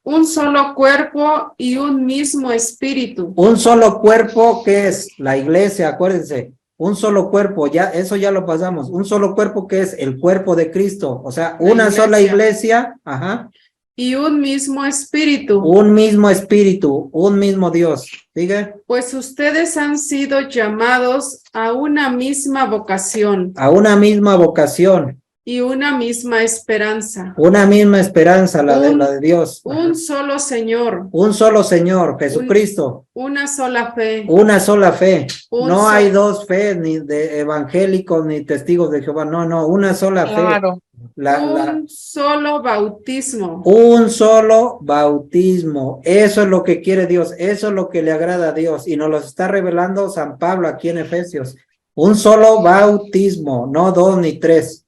Un solo cuerpo y un mismo espíritu. Un solo cuerpo, que es la iglesia, acuérdense. Un solo cuerpo, ya, eso ya lo pasamos. Un solo cuerpo, que es el cuerpo de Cristo. O sea, La una sola iglesia. iglesia, ajá. Y un mismo espíritu. Un mismo espíritu, un mismo Dios. ¿Sigue? Pues ustedes han sido llamados a una misma vocación A una misma vocación, y una misma esperanza. una misma esperanza, la de Dios. Ajá. Un solo Señor. Un solo Señor, Jesucristo. Una sola fe. Una sola fe. Un No so- hay dos fe, ni de evangélicos, ni testigos de Jehová. No, una sola fe. Claro. Un solo bautismo. Un solo bautismo. Eso es lo que quiere Dios. Eso es lo que le agrada a Dios. Y nos lo está revelando San Pablo aquí en Efesios. Un solo bautismo, no dos ni tres.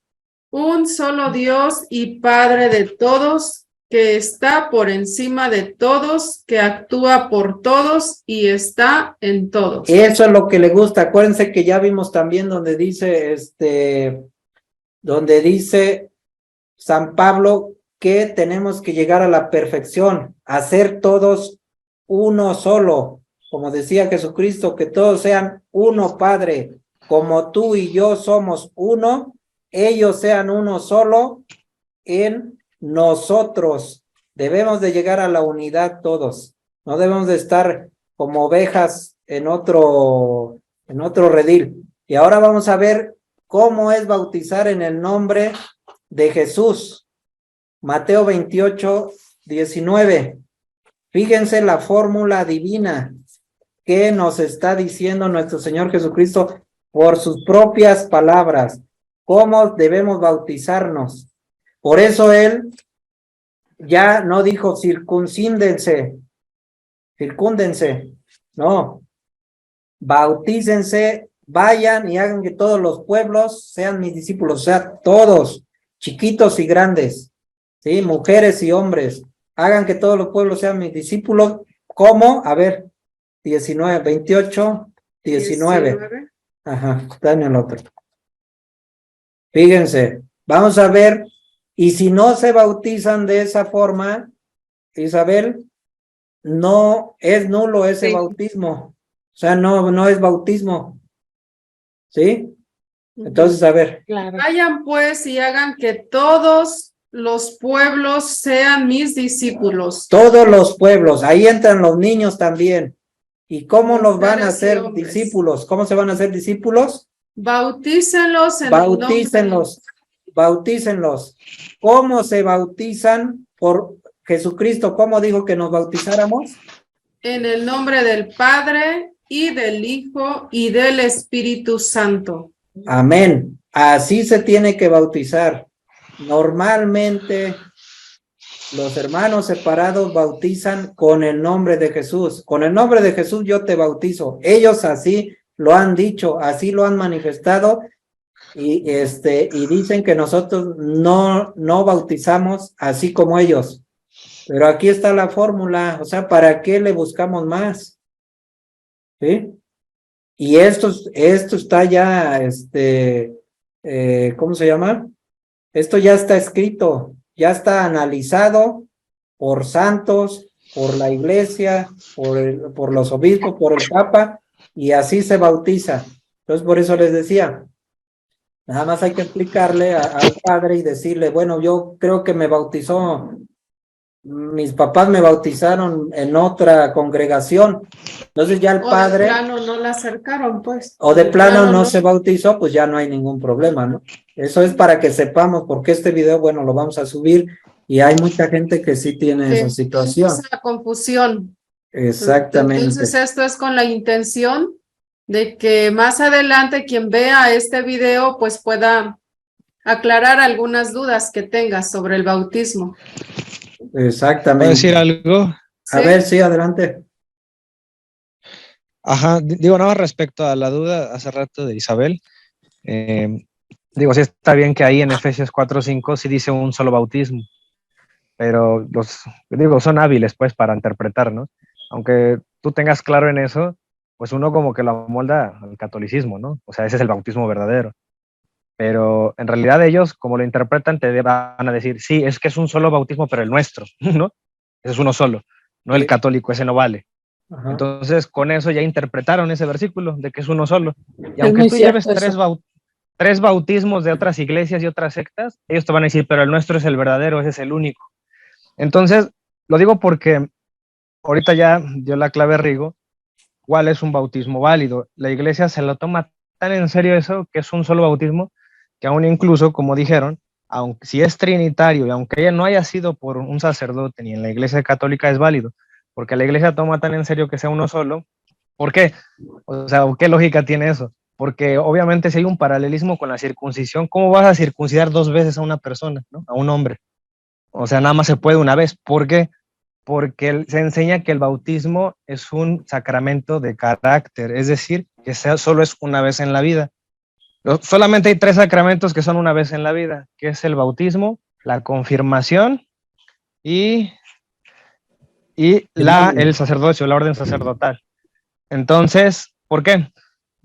Un solo Dios y Padre de todos, que está por encima de todos, que actúa por todos y está en todos. Eso es lo que le gusta. Acuérdense que ya vimos también donde dice San Pablo que tenemos que llegar a la perfección, a ser todos uno solo, como decía Jesucristo, que todos sean uno, Padre, como tú y yo somos uno, ellos sean uno solo en nosotros. Debemos de llegar a la unidad todos, no debemos de estar como ovejas en otro redil. Y ahora vamos a ver cómo es bautizar en el nombre de Jesús. Mateo 28:19. Fíjense la fórmula divina que nos está diciendo nuestro Señor Jesucristo por sus propias palabras. ¿Cómo debemos bautizarnos? Por eso Él ya no dijo circúndense, no, bautícense, vayan y hagan que todos los pueblos sean mis discípulos, o sea, todos, chiquitos y grandes, ¿sí? Mujeres y hombres, hagan que todos los pueblos sean mis discípulos. ¿Cómo? A ver, 28:19. Ajá, está en el otro. Fíjense, vamos a ver, y si no se bautizan de esa forma, Isabel, no es nulo ese bautismo, o sea, no es bautismo, ¿sí? Entonces, a ver. Claro. Vayan pues y hagan que todos los pueblos sean mis discípulos. Todos los pueblos, ahí entran los niños también. ¿Y cómo nos van a Mujeres y hacer hombres. discípulos? ¿Cómo se van a hacer discípulos? Bautícenlos en el Bautícenlos, bautícenlos. ¿Cómo se bautizan? Por Jesucristo, ¿cómo dijo que nos bautizáramos? en el nombre del Padre y del Hijo y del Espíritu Santo. Amén. Así se tiene que bautizar. Normalmente los hermanos separados bautizan con el nombre de Jesús. Con el nombre de Jesús yo te bautizo. Ellos así lo han dicho, así lo han manifestado y dicen que nosotros no bautizamos así como ellos. Pero aquí está la fórmula, o sea, ¿para qué le buscamos más? ¿Sí? Y esto está ya, ¿cómo se llama? Esto ya está escrito, ya está analizado por santos, por la iglesia, por los obispos, por el Papa, y así se bautiza. Entonces, por eso les decía, nada más hay que explicarle al padre y decirle, bueno, yo creo que me bautizó, mis papás me bautizaron en otra congregación. Entonces ya el padre... O de plano no la acercaron, pues. O de plano no se bautizó, pues ya no hay ningún problema, ¿no? Eso es para que sepamos, porque este video, bueno, lo vamos a subir y hay mucha gente que sí tiene esa situación. Esa confusión. Exactamente. Entonces esto es con la intención de que más adelante quien vea este video pues pueda aclarar algunas dudas que tenga sobre el bautismo. Exactamente. ¿Puedo decir algo? A ver, sí, adelante. Ajá, digo, nada más respecto a la duda hace rato de Isabel. Digo, sí está bien que ahí en Efesios 4:5 sí dice un solo bautismo, pero son hábiles pues para interpretar, ¿no? Aunque tú tengas claro en eso, pues uno como que lo amolda al catolicismo, ¿no? O sea, ese es el bautismo verdadero. Pero en realidad ellos, como lo interpretan, te van a decir, sí, es que es un solo bautismo, pero el nuestro, ¿no? Ese es uno solo, no el católico, ese no vale. Ajá. Entonces, con eso ya interpretaron ese versículo de que es uno solo. Y Es aunque muy tú lleves cierto tres bautismos de otras iglesias y otras sectas, ellos te van a decir, pero el nuestro es el verdadero, ese es el único. Entonces, lo digo porque ahorita ya dio la clave Rigo, ¿cuál es un bautismo válido? La iglesia se lo toma tan en serio eso, que es un solo bautismo, que aún incluso, como dijeron, aunque si es trinitario y aunque ella no haya sido por un sacerdote ni en la iglesia católica es válido, porque la iglesia toma tan en serio que sea uno solo. ¿Por qué? O sea, ¿qué lógica tiene eso? Porque obviamente si hay un paralelismo con la circuncisión, ¿cómo vas a circuncidar 2 veces a una persona, ¿no? A un hombre? O sea, nada más se puede una vez. ¿Por qué? Porque se enseña que el bautismo es un sacramento de carácter, es decir, que solo es una vez en la vida. Solamente hay 3 sacramentos que son una vez en la vida, que es el bautismo, la confirmación y el sacerdocio, la orden sacerdotal. Entonces, ¿por qué?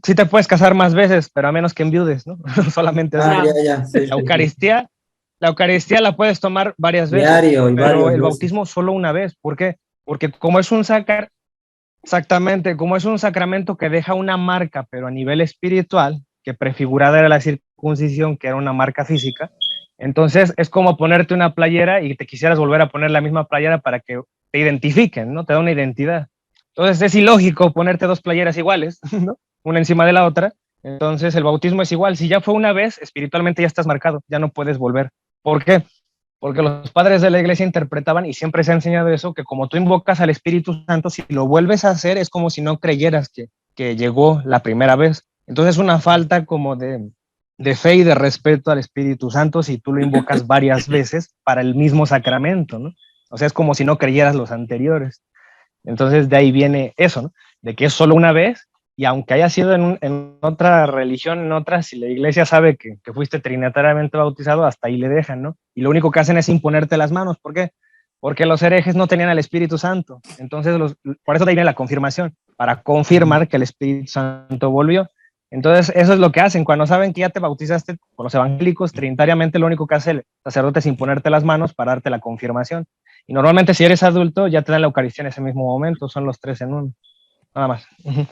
Sí te puedes casar más veces, pero a menos que enviudes, ¿no? Solamente eso. Ya, sí, La Eucaristía la puedes tomar varias veces, diario y pero varias el veces. bautismo solo una vez. ¿Por qué? Porque como es un exactamente, como es un sacramento que deja una marca, pero a nivel espiritual, que prefigurada era la circuncisión, que era una marca física, entonces es como ponerte una playera y te quisieras volver a poner la misma playera para que te identifiquen, ¿no? Te da una identidad. Entonces es ilógico ponerte 2 playeras iguales, ¿no? Una encima de la otra. Entonces el bautismo es igual. Si ya fue una vez, espiritualmente ya estás marcado, ya no puedes volver. ¿Por qué? Porque los padres de la iglesia interpretaban, y siempre se ha enseñado eso, que como tú invocas al Espíritu Santo, si lo vuelves a hacer es como si no creyeras que llegó la primera vez. Entonces es una falta como de fe y de respeto al Espíritu Santo si tú lo invocas varias veces para el mismo sacramento, ¿no? O sea, es como si no creyeras los anteriores. Entonces de ahí viene eso, ¿no? De que es solo una vez, y aunque haya sido en otra religión, en otra, si la iglesia sabe que fuiste trinitariamente bautizado, hasta ahí le dejan, ¿no? Y lo único que hacen es imponerte las manos. ¿Por qué? Porque los herejes no tenían el Espíritu Santo. Entonces, por eso de ahí viene la confirmación, para confirmar que el Espíritu Santo volvió. Entonces, eso es lo que hacen. Cuando saben que ya te bautizaste con los evangélicos, trinitariamente lo único que hace el sacerdote es imponerte las manos para darte la confirmación. Y normalmente si eres adulto, ya te dan la Eucaristía en ese mismo momento, son los 3 en uno. Nada más.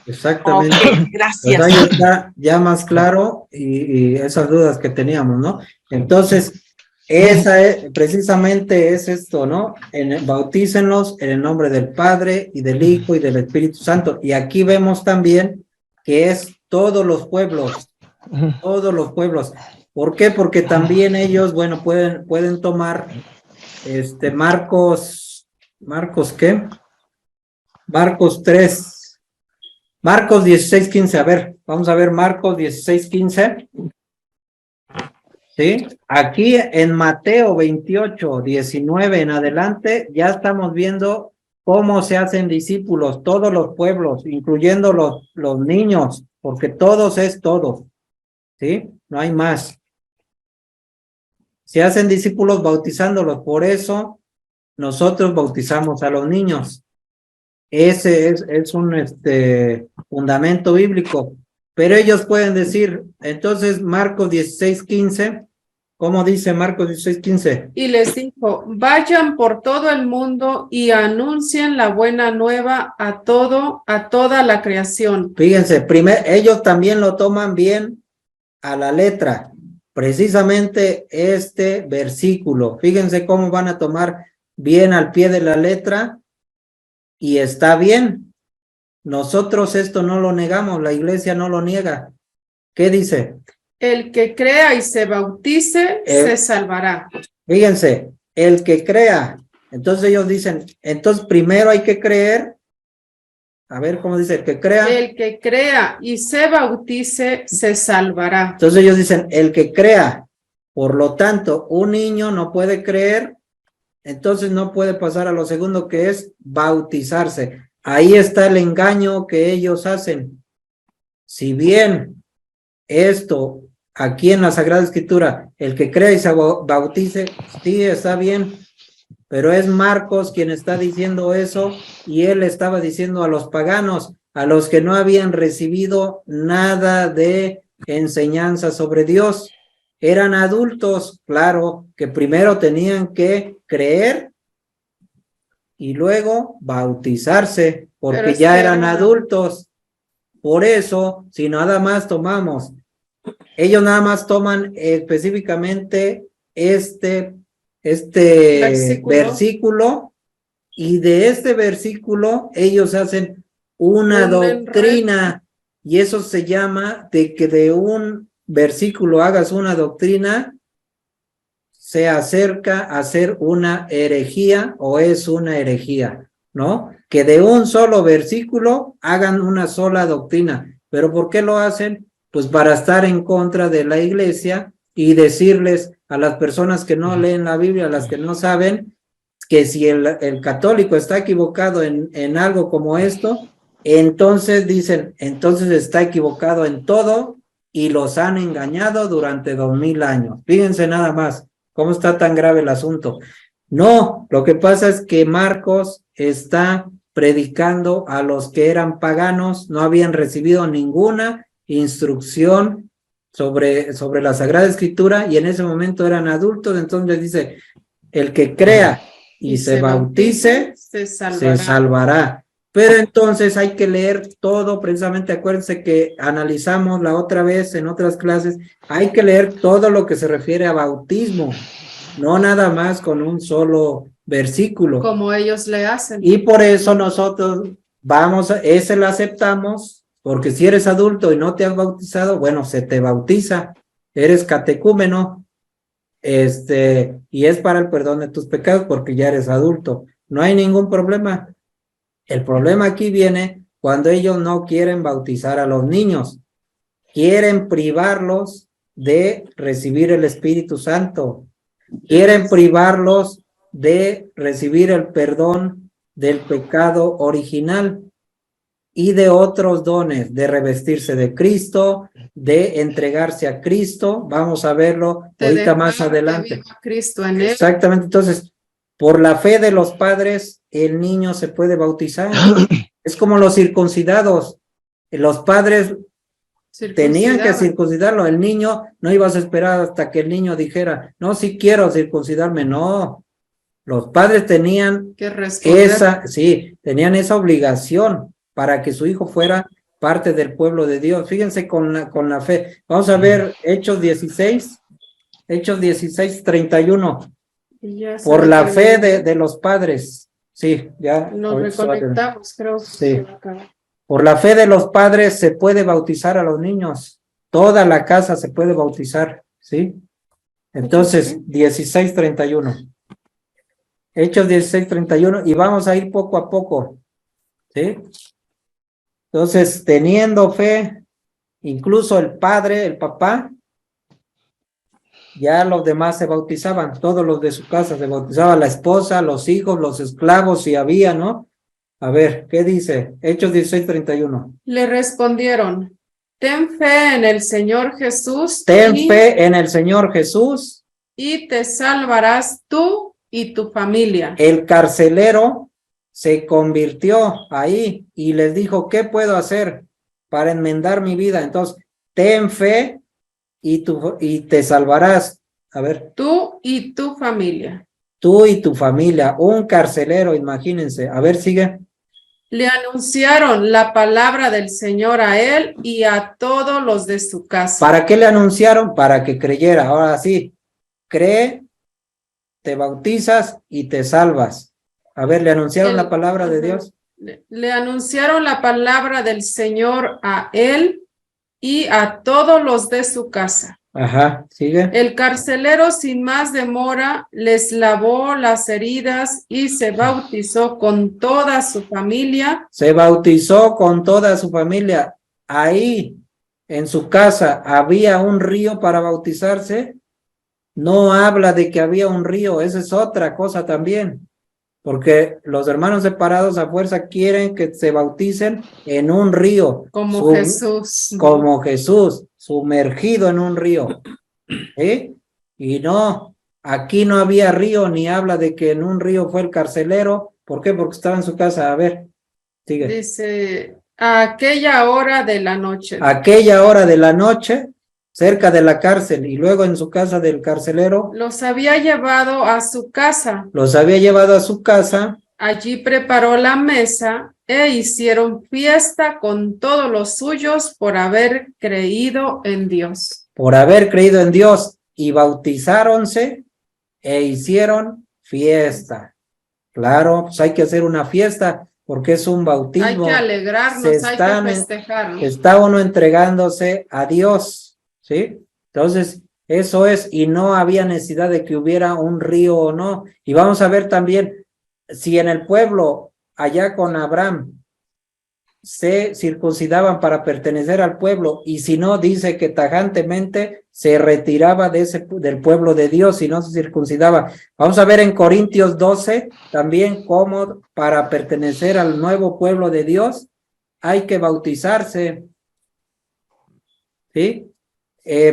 Exactamente. Ok, gracias. Pues ahí está ya más claro y esas dudas que teníamos, ¿no? Entonces, esa es, precisamente es esto, ¿no? Bautícenlos en el nombre del Padre y del Hijo y del Espíritu Santo. Y aquí vemos también que es todos los pueblos, todos los pueblos. ¿Por qué? Porque también ellos, bueno, pueden tomar Marcos ¿qué? Marcos 3. Marcos 16:15, a ver, vamos a ver Marcos 16:15. ¿Sí? Aquí en Mateo 28:19 en adelante, ya estamos viendo cómo se hacen discípulos, todos los pueblos, incluyendo los niños, porque todos es todos, ¿sí? No hay más. Se hacen discípulos bautizándolos, por eso nosotros bautizamos a los niños. Ese es un fundamento bíblico. Pero ellos pueden decir, entonces Marcos 16:15, ¿cómo dice Marcos 16:15? Y les dijo, vayan por todo el mundo y anuncien la buena nueva a toda la creación. Fíjense, ellos también lo toman bien a la letra. Precisamente este versículo. Fíjense cómo van a tomar bien al pie de la letra. Y está bien. Nosotros esto no lo negamos, la iglesia no lo niega. ¿Qué dice? El que crea y se bautice se salvará. Fíjense, el que crea. Entonces ellos dicen, entonces primero hay que creer. A ver cómo dice, el que crea. El que crea y se bautice se salvará. Entonces ellos dicen, el que crea. Por lo tanto, un niño no puede creer, entonces no puede pasar a lo segundo, que es bautizarse. Ahí está el engaño que ellos hacen. Si bien esto aquí en la Sagrada Escritura, el que crea y se bautice, sí está bien, pero es Marcos quien está diciendo eso, y él estaba diciendo a los paganos, a los que no habían recibido nada de enseñanza sobre Dios. Eran adultos, claro, que primero tenían que creer y luego bautizarse, porque ya eran adultos. Por eso, si nada más tomamos, ellos nada más toman específicamente este versículo, y de este versículo ellos hacen una doctrina, y eso se llama de que de un versículo hagas una doctrina, se acerca a ser una herejía o es una herejía, ¿no? Que de un solo versículo hagan una sola doctrina. ¿Pero por qué lo hacen? Pues para estar en contra de la iglesia y decirles a las personas que no leen la Biblia, a las que no saben, que si el católico está equivocado en algo como esto, entonces dicen, entonces está equivocado en todo y los han engañado durante 2000 años. Fíjense nada más cómo está tan grave el asunto. No, lo que pasa es que Marcos está predicando a los que eran paganos, no habían recibido ninguna instrucción sobre la Sagrada Escritura y en ese momento eran adultos. Entonces les dice, el que crea y se bautice, se salvará. Pero entonces hay que leer todo, precisamente acuérdense que analizamos la otra vez en otras clases, hay que leer todo lo que se refiere a bautismo, no nada más con un solo versículo. Como ellos le hacen. Y por eso nosotros ese lo aceptamos, porque si eres adulto y no te has bautizado, bueno, se te bautiza, eres catecúmeno, y es para el perdón de tus pecados porque ya eres adulto, no hay ningún problema. El problema aquí viene cuando ellos no quieren bautizar a los niños, quieren privarlos de recibir el Espíritu Santo, quieren privarlos de recibir el perdón del pecado original y de otros dones, de revestirse de Cristo, de entregarse a Cristo. Vamos a verlo ahorita más adelante. Cristo en él. Exactamente, entonces, por la fe de los padres, el niño se puede bautizar. Es como los circuncidados. Los padres tenían que circuncidarlo. El niño, no ibas a esperar hasta que el niño dijera, no, sí quiero circuncidarme. No, los padres tenían que responder. Tenían esa obligación para que su hijo fuera parte del pueblo de Dios. Fíjense con la fe. Vamos a ver Hechos 16, 31. Por la fe de los padres. Sí, ya. Nos reconectamos, creo. Sí. Por la fe de los padres se puede bautizar a los niños. Toda la casa se puede bautizar, ¿sí? Entonces, 16:31. Hechos 16:31. Y vamos a ir poco a poco, ¿sí? Entonces, teniendo fe, incluso el padre, el papá, ya los demás se bautizaban, todos los de su casa se bautizaban, la esposa, los hijos, los esclavos, si había, ¿no? A ver, ¿qué dice? Hechos 16:31. Le respondieron, ten fe en el Señor Jesús. Ten fe en el Señor Jesús. Y te salvarás tú y tu familia. El carcelero se convirtió ahí y les dijo, ¿qué puedo hacer para enmendar mi vida? Entonces, ten fe y te salvarás. A ver. Tú y tu familia. Tú y tu familia. Un carcelero, imagínense. A ver, sigue. Le anunciaron la palabra del Señor a él y a todos los de su casa. ¿Para qué le anunciaron? Para que creyera. Ahora sí, cree, te bautizas y te salvas. A ver, ¿le anunciaron la palabra de Dios? Le anunciaron la palabra del Señor a él y a todos los de su casa. Ajá, sigue. El carcelero sin más demora les lavó las heridas y se bautizó con toda su familia. Se bautizó con toda su familia. Ahí, en su casa, ¿había un río para bautizarse? No habla de que había un río, esa es otra cosa también. Porque los hermanos separados a fuerza quieren que se bauticen en un río. Como Jesús. Como Jesús, sumergido en un río. Y no, aquí no había río, ni habla de que en un río fue el carcelero. ¿Por qué? Porque estaba en su casa. A ver, sigue. Dice, A aquella hora de la noche. Aquella hora de la noche, cerca de la cárcel, y luego en su casa del carcelero, Los había llevado a su casa. los había llevado a su casa. Allí preparó la mesa e hicieron fiesta con todos los suyos por haber creído en Dios. Por haber creído en Dios, y bautizáronse e hicieron fiesta. Claro, pues hay que hacer una fiesta porque es un bautismo. Hay que alegrarnos, hay que festejarnos. Está uno entregándose a Dios, ¿sí? Entonces, eso es, y no había necesidad de que hubiera un río o no. Y vamos a ver también, si en el pueblo, allá con Abraham, se circuncidaban para pertenecer al pueblo, y si no, dice que tajantemente se retiraba del pueblo de Dios y no se circuncidaba. Vamos a ver en Corintios 12 también cómo para pertenecer al nuevo pueblo de Dios hay que bautizarse, ¿sí?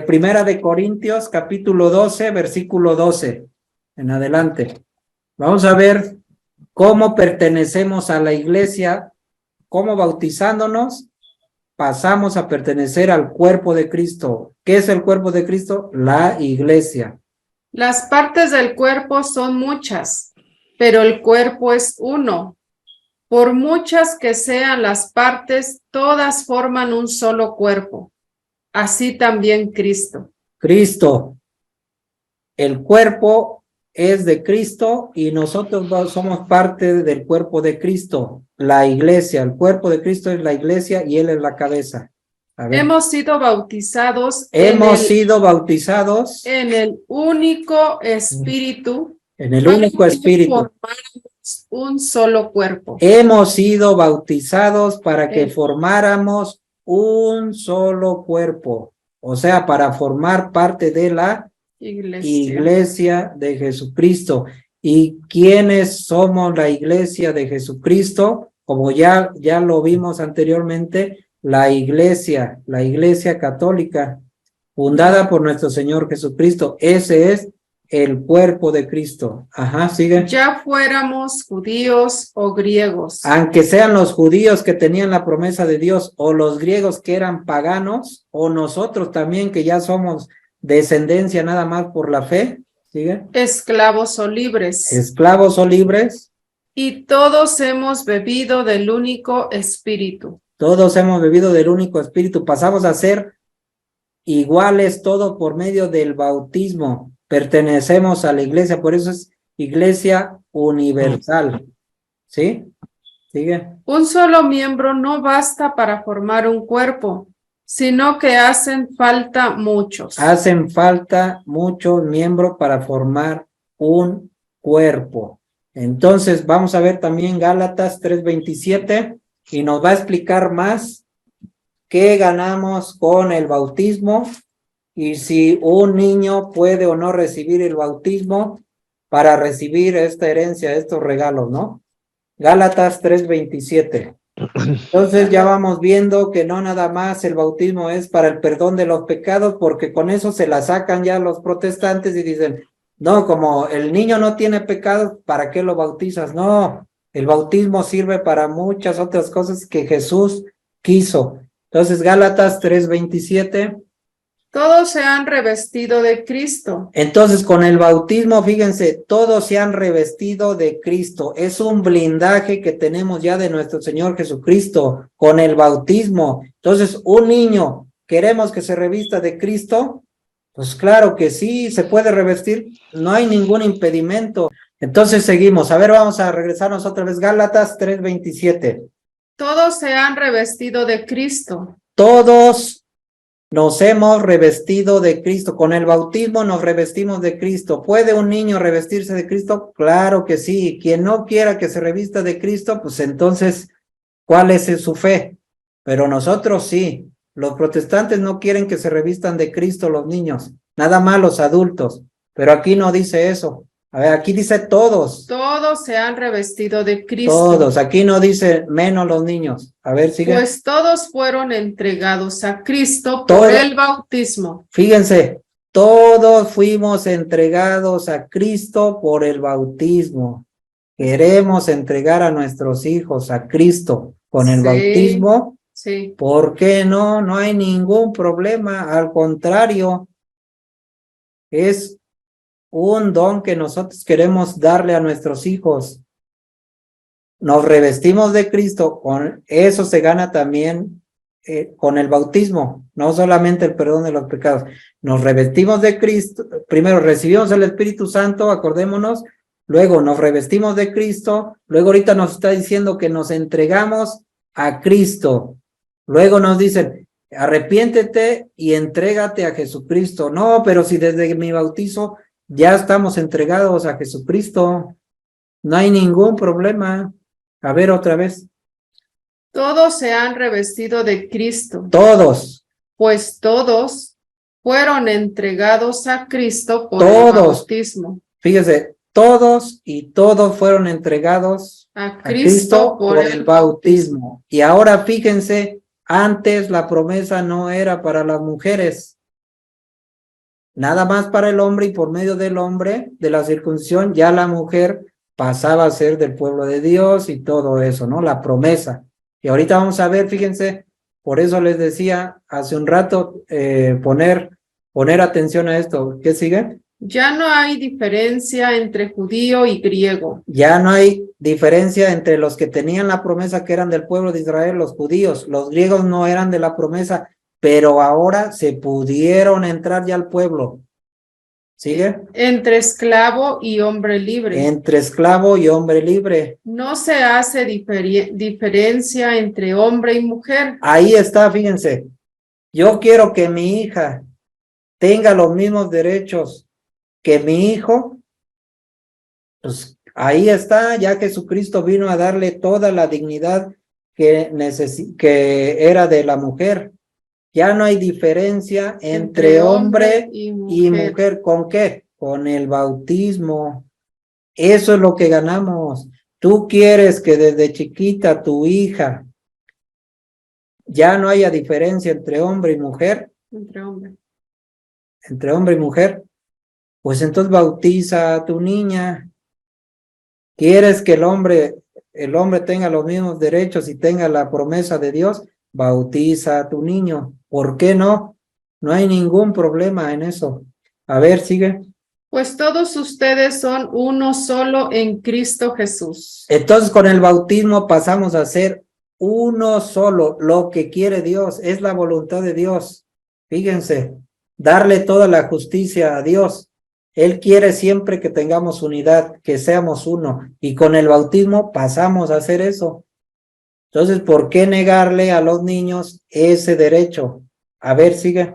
Primera de Corintios, capítulo 12, versículo 12 en adelante. Vamos a ver cómo pertenecemos a la iglesia, cómo bautizándonos pasamos a pertenecer al cuerpo de Cristo. ¿Qué es el cuerpo de Cristo? La iglesia. Las partes del cuerpo son muchas, pero el cuerpo es uno. Por muchas que sean las partes, todas forman un solo cuerpo. Así también Cristo. Cristo. El cuerpo es de Cristo y nosotros somos parte del cuerpo de Cristo, la iglesia. El cuerpo de Cristo es la iglesia y Él es la cabeza. Hemos sido bautizados. Hemos sido bautizados en el único Espíritu. En el único Espíritu. Formáramos un solo cuerpo. Hemos sido bautizados para que formáramos un solo cuerpo. O sea, para formar parte de la iglesia de Jesucristo. ¿Y quiénes somos la iglesia de Jesucristo? Como ya lo vimos anteriormente, la iglesia católica, fundada por nuestro Señor Jesucristo. Ese es el cuerpo de Cristo. Ajá, sigue. Ya fuéramos judíos o griegos. Aunque sean los judíos que tenían la promesa de Dios, o los griegos que eran paganos, o nosotros también que ya somos descendencia nada más por la fe. Sigue. Esclavos o libres. Esclavos o libres. Y todos hemos bebido del único Espíritu. Todos hemos bebido del único Espíritu. Pasamos a ser iguales, todo por medio del bautismo. Pertenecemos a la iglesia, por eso es iglesia universal. ¿Sí? Sigue. Un solo miembro no basta para formar un cuerpo, sino que hacen falta muchos. Hacen falta muchos miembros para formar un cuerpo. Entonces vamos a ver también Gálatas 3:27 y nos va a explicar más qué ganamos con el bautismo y si un niño puede o no recibir el bautismo para recibir esta herencia, estos regalos, ¿no? Gálatas 3:27. Entonces ya vamos viendo que no nada más el bautismo es para el perdón de los pecados, porque con eso se la sacan ya los protestantes y dicen, no, como el niño no tiene pecados, ¿para qué lo bautizas? No, el bautismo sirve para muchas otras cosas que Jesús quiso. Entonces Gálatas 3:27. Todos se han revestido de Cristo. Entonces, con el bautismo, fíjense, todos se han revestido de Cristo. Es un blindaje que tenemos ya de nuestro Señor Jesucristo con el bautismo. Entonces, un niño, ¿queremos que se revista de Cristo? Pues claro que sí, se puede revestir. No hay ningún impedimento. Entonces, seguimos. A ver, vamos a regresarnos otra vez. Gálatas 3:27. Todos se han revestido de Cristo. Todos nos hemos revestido de Cristo. Con el bautismo nos revestimos de Cristo. ¿Puede un niño revestirse de Cristo? Claro que sí. Quien no quiera que se revista de Cristo, pues entonces, ¿cuál es su fe? Pero nosotros sí. Los protestantes no quieren que se revistan de Cristo los niños, nada más los adultos. Pero aquí no dice eso. A ver, aquí dice todos. Todos se han revestido de Cristo. Todos. Aquí no dice menos los niños. A ver, sigue. Pues todos fueron entregados a Cristo por el bautismo. Fíjense, todos fuimos entregados a Cristo por el bautismo. Queremos entregar a nuestros hijos a Cristo con el bautismo. Sí. ¿Por qué no? No hay ningún problema. Al contrario, es un don que nosotros queremos darle a nuestros hijos. Nos revestimos de Cristo, con eso se gana también con el bautismo, no solamente el perdón de los pecados. Nos revestimos de Cristo, primero recibimos el Espíritu Santo, acordémonos, luego nos revestimos de Cristo, luego ahorita nos está diciendo que nos entregamos a Cristo, luego nos dicen, arrepiéntete y entrégate a Jesucristo. No, pero si desde mi bautizo ya estamos entregados a Jesucristo, no hay ningún problema. A ver otra vez. Todos se han revestido de Cristo, Todos, pues todos fueron entregados a Cristo por el Todos. bautismo. fíjese, todos y todos fueron entregados A a Cristo por el bautismo. Y ahora fíjense, antes la promesa no era para las mujeres, nada más para el hombre, y por medio del hombre, de la circuncisión, ya la mujer pasaba a ser del pueblo de Dios y todo eso, ¿no? La promesa. Y ahorita vamos a ver, fíjense, por eso les decía hace un rato, poner atención a esto. ¿Qué sigue? Ya no hay diferencia entre judío y griego. Ya no hay diferencia entre los que tenían la promesa, que eran del pueblo de Israel, los judíos. Los griegos no eran de la promesa, pero ahora se pudieron entrar ya al pueblo. ¿Sigue? Entre esclavo y hombre libre. Entre esclavo y hombre libre. No se hace diferencia entre hombre y mujer. Ahí está, fíjense. Yo quiero que mi hija tenga los mismos derechos que mi hijo. Pues ahí está, ya Jesucristo vino a darle toda la dignidad que era de la mujer. Ya no hay diferencia entre hombre y mujer. ¿Con qué? Con el bautismo. Eso es lo que ganamos. Tú quieres que desde chiquita tu hija ya no haya diferencia entre hombre y mujer. Entre hombre. Entre hombre y mujer. Pues entonces bautiza a tu niña. ¿Quieres que el hombre tenga los mismos derechos y tenga la promesa de Dios? Bautiza a tu niño. ¿Por qué no? No hay ningún problema en eso. A ver, sigue. Pues todos ustedes son uno solo en Cristo Jesús. Entonces con el bautismo pasamos a ser uno solo. Lo que quiere Dios es la voluntad de Dios. Fíjense, darle toda la justicia a Dios. Él quiere siempre que tengamos unidad, que seamos uno. Y con el bautismo pasamos a hacer eso. Entonces, ¿por qué negarle a los niños ese derecho? A ver, sigue.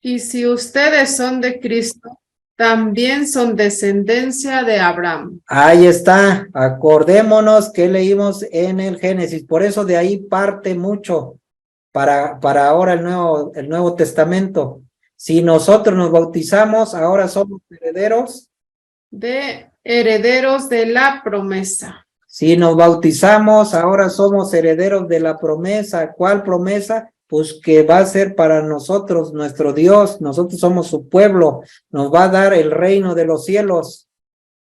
Y si ustedes son de Cristo, también son descendencia de Abraham. Ahí está. Acordémonos que leímos en el Génesis. Por eso de ahí parte mucho para ahora el Nuevo Testamento. Si nosotros nos bautizamos, ahora somos herederos de la promesa. Si nos bautizamos, ahora somos herederos de la promesa. ¿Cuál promesa? Pues que va a ser para nosotros, nuestro Dios. Nosotros somos su pueblo. Nos va a dar el reino de los cielos.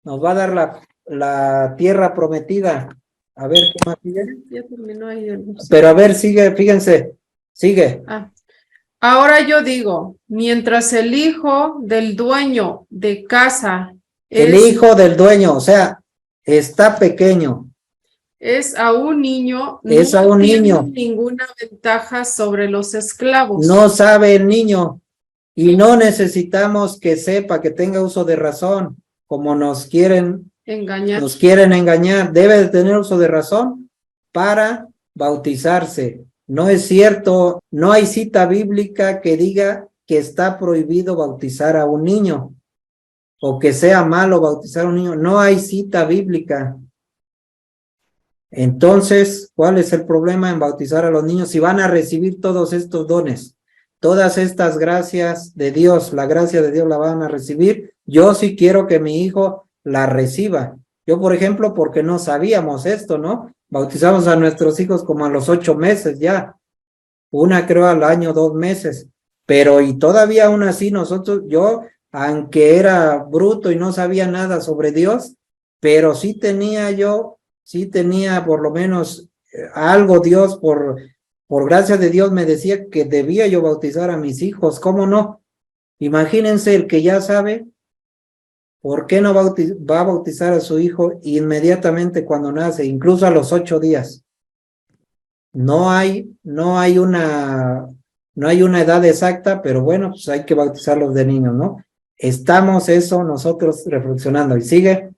Nos va a dar la tierra prometida. A ver, ¿qué más sigue? Ya terminó ahí el versículo. Pero a ver, sigue, fíjense. Sigue. Ahora yo digo, mientras el hijo del dueño de casa El hijo del dueño, o sea, está pequeño. Es aún niño. Es aún niño. No tiene ninguna ventaja sobre los esclavos. No sabe el niño. Y no necesitamos que sepa, que tenga uso de razón, como nos quieren engañar. Debe de tener uso de razón para bautizarse. No es cierto, no hay cita bíblica que diga que está prohibido bautizar a un niño o que sea malo bautizar a un niño. No hay cita bíblica. Entonces, ¿cuál es el problema en bautizar a los niños? Si van a recibir todos estos dones, todas estas gracias de Dios, la gracia de Dios la van a recibir. Yo sí quiero que mi hijo la reciba. Yo, por ejemplo, porque no sabíamos esto, ¿no? Bautizamos a nuestros hijos como a los 8 meses ya. Una creo al año, 2 meses. Pero y todavía aún así yo, aunque era bruto y no sabía nada sobre Dios, pero sí tenía por lo menos algo Dios por gracia de Dios me decía que debía yo bautizar a mis hijos, ¿cómo no? Imagínense el que ya sabe, ¿por qué no va a bautizar a su hijo inmediatamente cuando nace, incluso a los 8 días? No hay una edad exacta, pero bueno, pues hay que bautizarlos de niños, ¿no? Estamos eso nosotros reflexionando. Y sigue.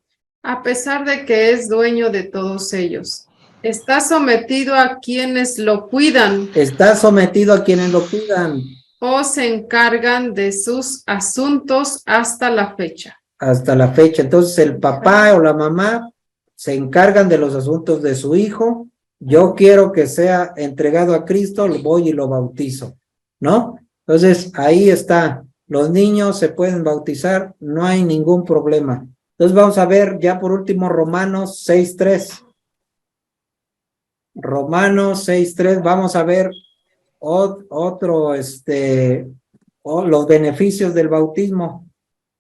A pesar de que es dueño de todos ellos, está sometido a quienes lo cuidan Está sometido a quienes lo cuidan o se encargan de sus asuntos hasta la fecha. hasta la fecha. Entonces el papá o la mamá se encargan de los asuntos de su hijo. Yo quiero que sea entregado a Cristo, lo voy y lo bautizo, ¿no? Entonces ahí está. Los niños se pueden bautizar, no hay ningún problema. Entonces vamos a ver ya por último Romanos 6:3. Romanos 6:3, vamos a ver los beneficios del bautismo.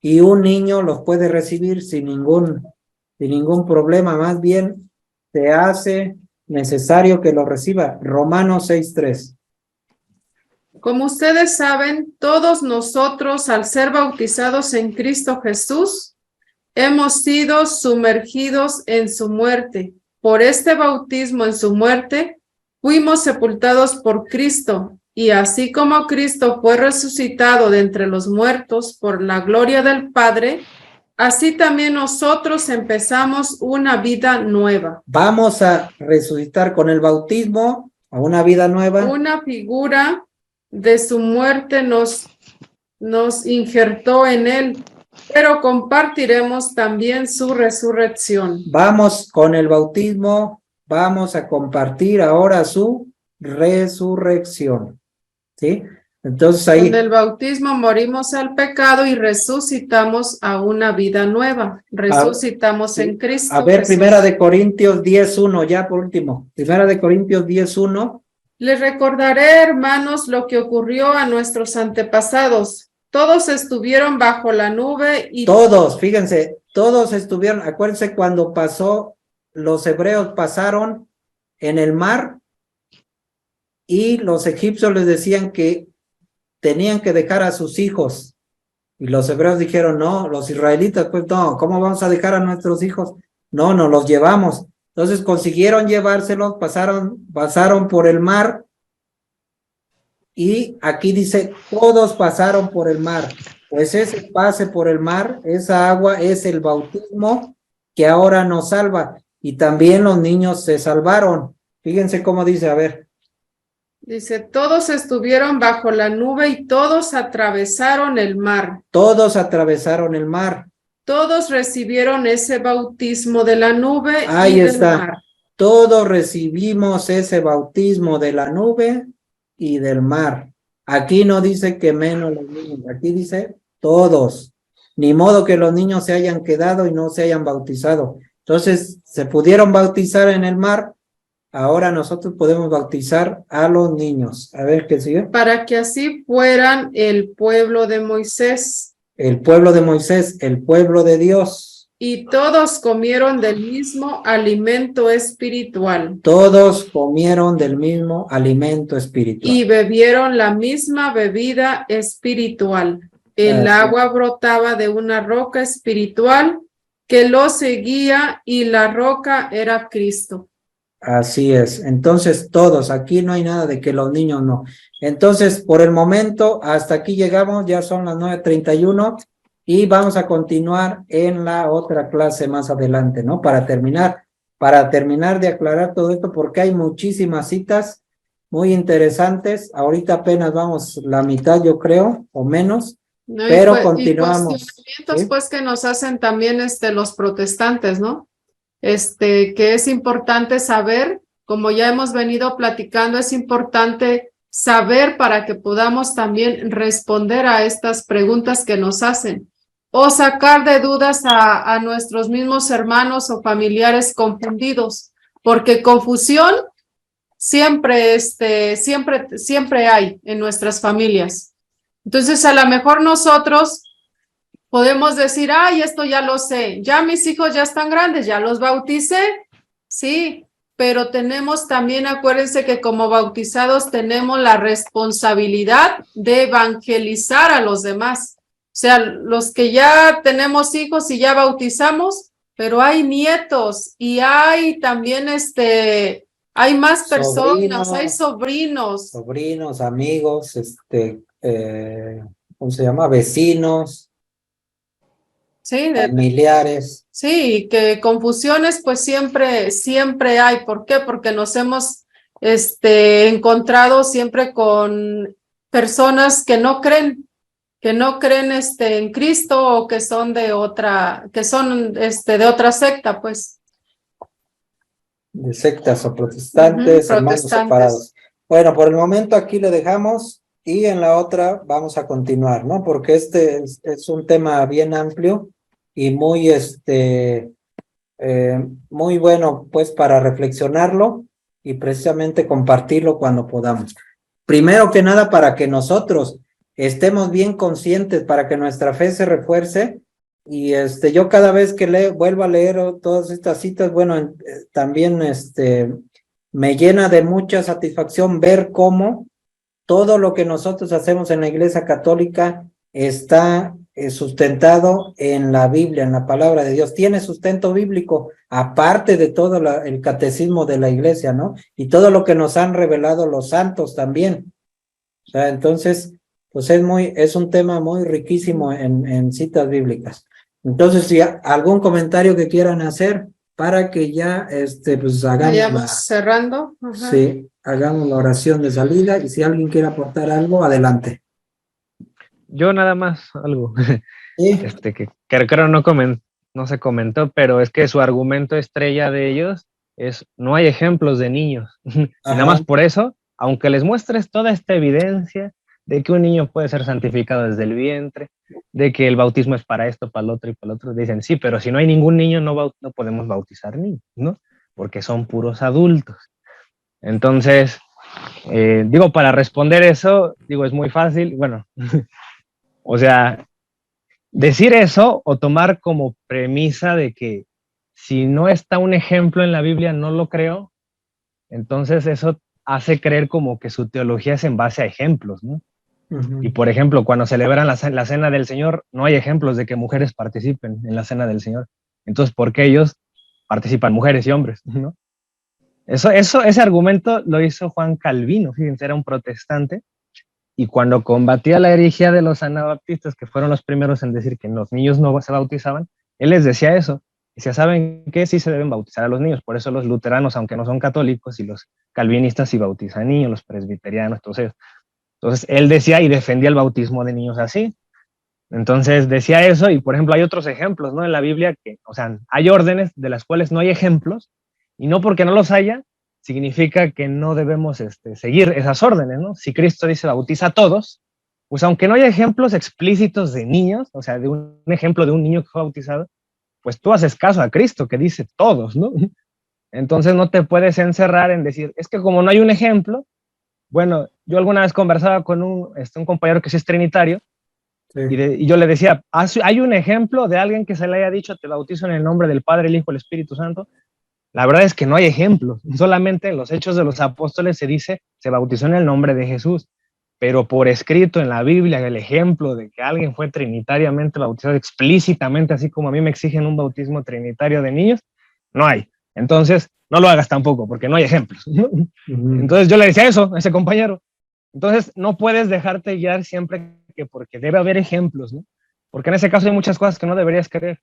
Y un niño los puede recibir sin ningún problema, más bien se hace necesario que lo reciba. Romanos 6:3. Como ustedes saben, todos nosotros, al ser bautizados en Cristo Jesús, hemos sido sumergidos en su muerte. Por este bautismo en su muerte, fuimos sepultados por Cristo, y así como Cristo fue resucitado de entre los muertos por la gloria del Padre, así también nosotros empezamos una vida nueva. Vamos a resucitar con el bautismo a una vida nueva. Una figura de su muerte nos injertó en él, pero compartiremos también su resurrección. Vamos con el bautismo, vamos a compartir ahora su resurrección, ¿sí? Entonces ahí. Con el bautismo morimos al pecado y resucitamos a una vida nueva. Resucitamos en Cristo. A ver, Jesús. Primera de Corintios 10:1, ya por último. Primera de Corintios 10:1. Les recordaré, hermanos, lo que ocurrió a nuestros antepasados. Todos estuvieron bajo la nube y... Todos, fíjense, todos estuvieron, acuérdense cuando los hebreos pasaron en el mar y los egipcios les decían que tenían que dejar a sus hijos. Y los hebreos dijeron, no, los israelitas, pues no, ¿cómo vamos a dejar a nuestros hijos? No, nos los llevamos. Entonces consiguieron llevárselos, pasaron por el mar. Y aquí dice, todos pasaron por el mar. Pues ese pase por el mar, esa agua es el bautismo que ahora nos salva. Y también los niños se salvaron. Fíjense cómo dice, a ver. Dice, todos estuvieron bajo la nube y todos atravesaron el mar. Todos atravesaron el mar. Todos recibieron ese bautismo de la nube Ahí y del está. mar. Todos recibimos ese bautismo de la nube y del mar. Aquí no dice que menos los niños, aquí dice todos. Ni modo que los niños se hayan quedado y no se hayan bautizado. Entonces, se pudieron bautizar en el mar, ahora nosotros podemos bautizar a los niños. A ver, ¿qué sigue? Para que así fueran el pueblo de Moisés. El pueblo de Moisés, el pueblo de Dios. Y todos comieron del mismo alimento espiritual. Todos comieron del mismo alimento espiritual. Y bebieron la misma bebida espiritual. El agua brotaba de una roca espiritual que los seguía y la roca era Cristo. Así es. Entonces todos, aquí no hay nada de que los niños no. Entonces, por el momento, hasta aquí llegamos, ya son las 9:31 y vamos a continuar en la otra clase más adelante, ¿no? Para terminar de aclarar todo esto, porque hay muchísimas citas muy interesantes. Ahorita apenas vamos la mitad, yo creo, o menos, ¿No? pero continuamos. Y cuestionamientos, ¿sí? pues, que nos hacen también los protestantes, ¿no? Que es importante saber, como ya hemos venido platicando, es importante saber para que podamos también responder a estas preguntas que nos hacen o sacar de dudas a nuestros mismos hermanos o familiares confundidos, porque confusión siempre hay en nuestras familias. Entonces, a lo mejor nosotros podemos decir, ay, esto ya lo sé, ya mis hijos ya están grandes, ya los bauticé, sí, pero tenemos también, acuérdense que como bautizados tenemos la responsabilidad de evangelizar a los demás. O sea, los que ya tenemos hijos y ya bautizamos, pero hay nietos y hay también hay más personas, hay sobrinos. Sobrinos, amigos, ¿cómo se llama? Vecinos, Sí, familiares. sí, que confusiones pues siempre hay. ¿Por qué? Porque nos hemos encontrado siempre con personas que no creen en Cristo o que son de otra secta, pues. De sectas o protestantes, hermanos separados. Bueno, por el momento aquí le dejamos y en la otra vamos a continuar, ¿no? Porque es un tema bien amplio y muy bueno, pues, para reflexionarlo y precisamente compartirlo cuando podamos. Primero que nada, para que nosotros estemos bien conscientes, para que nuestra fe se refuerce. Y yo cada vez que vuelvo a leer todas estas citas, bueno, también me llena de mucha satisfacción ver cómo todo lo que nosotros hacemos en la Iglesia Católica está sustentado en la Biblia, en la palabra de Dios. Tiene sustento bíblico, aparte de todo el catecismo de la Iglesia, ¿no? Y todo lo que nos han revelado los santos también. O sea, entonces, pues es un tema muy riquísimo en citas bíblicas. Entonces, si algún comentario que quieran hacer para que ya, pues vayamos cerrando. Ajá. Sí, hagamos la oración de salida y si alguien quiere aportar algo, adelante. Yo nada más algo, ¿Sí? que creo no se comentó, pero es que su argumento estrella de ellos es, no hay ejemplos de niños. Y nada más por eso, aunque les muestres toda esta evidencia de que un niño puede ser santificado desde el vientre, de que el bautismo es para esto, para el otro y para el otro, dicen, sí, pero si no hay ningún niño, no podemos bautizar niños, ¿no? Porque son puros adultos. Entonces, para responder eso, es muy fácil, bueno, o sea, decir eso o tomar como premisa de que si no está un ejemplo en la Biblia, no lo creo, entonces eso hace creer como que su teología es en base a ejemplos, ¿no? Y por ejemplo, cuando celebran la cena del Señor, no hay ejemplos de que mujeres participen en la cena del Señor. Entonces, ¿por qué ellos participan mujeres y hombres, ¿no? Ese argumento lo hizo Juan Calvino, fíjense, era un protestante, y cuando combatía la herejía de los anabaptistas, que fueron los primeros en decir que los niños no se bautizaban, él les decía eso. Decía, ¿saben qué? Sí se deben bautizar a los niños. Por eso los luteranos, aunque no son católicos, y los calvinistas sí bautizan niños, los presbiterianos, todos ellos. Entonces, él decía y defendía el bautismo de niños así. Entonces, decía eso, y por ejemplo, hay otros ejemplos, ¿no? En la Biblia que, o sea, hay órdenes de las cuales no hay ejemplos, y no porque no los haya, significa que no debemos seguir esas órdenes, ¿no? Si Cristo dice bautiza a todos, pues aunque no haya ejemplos explícitos de niños, o sea, de un ejemplo de un niño que fue bautizado, pues tú haces caso a Cristo que dice todos, ¿no? Entonces no te puedes encerrar en decir, es que como no hay un ejemplo, bueno, yo alguna vez conversaba con un compañero que sí es trinitario, sí. Y yo le decía, ¿hay un ejemplo de alguien que se le haya dicho te bautizo en el nombre del Padre, el Hijo y el Espíritu Santo? La verdad es que no hay ejemplos, solamente en los Hechos de los Apóstoles se dice, se bautizó en el nombre de Jesús, pero por escrito en la Biblia el ejemplo de que alguien fue trinitariamente bautizado explícitamente, así como a mí me exigen un bautismo trinitario de niños, no hay. Entonces, no lo hagas tampoco, porque no hay ejemplos. Entonces yo le decía eso a ese compañero. Entonces, no puedes dejarte guiar siempre porque debe haber ejemplos, ¿no? Porque en ese caso hay muchas cosas que no deberías creer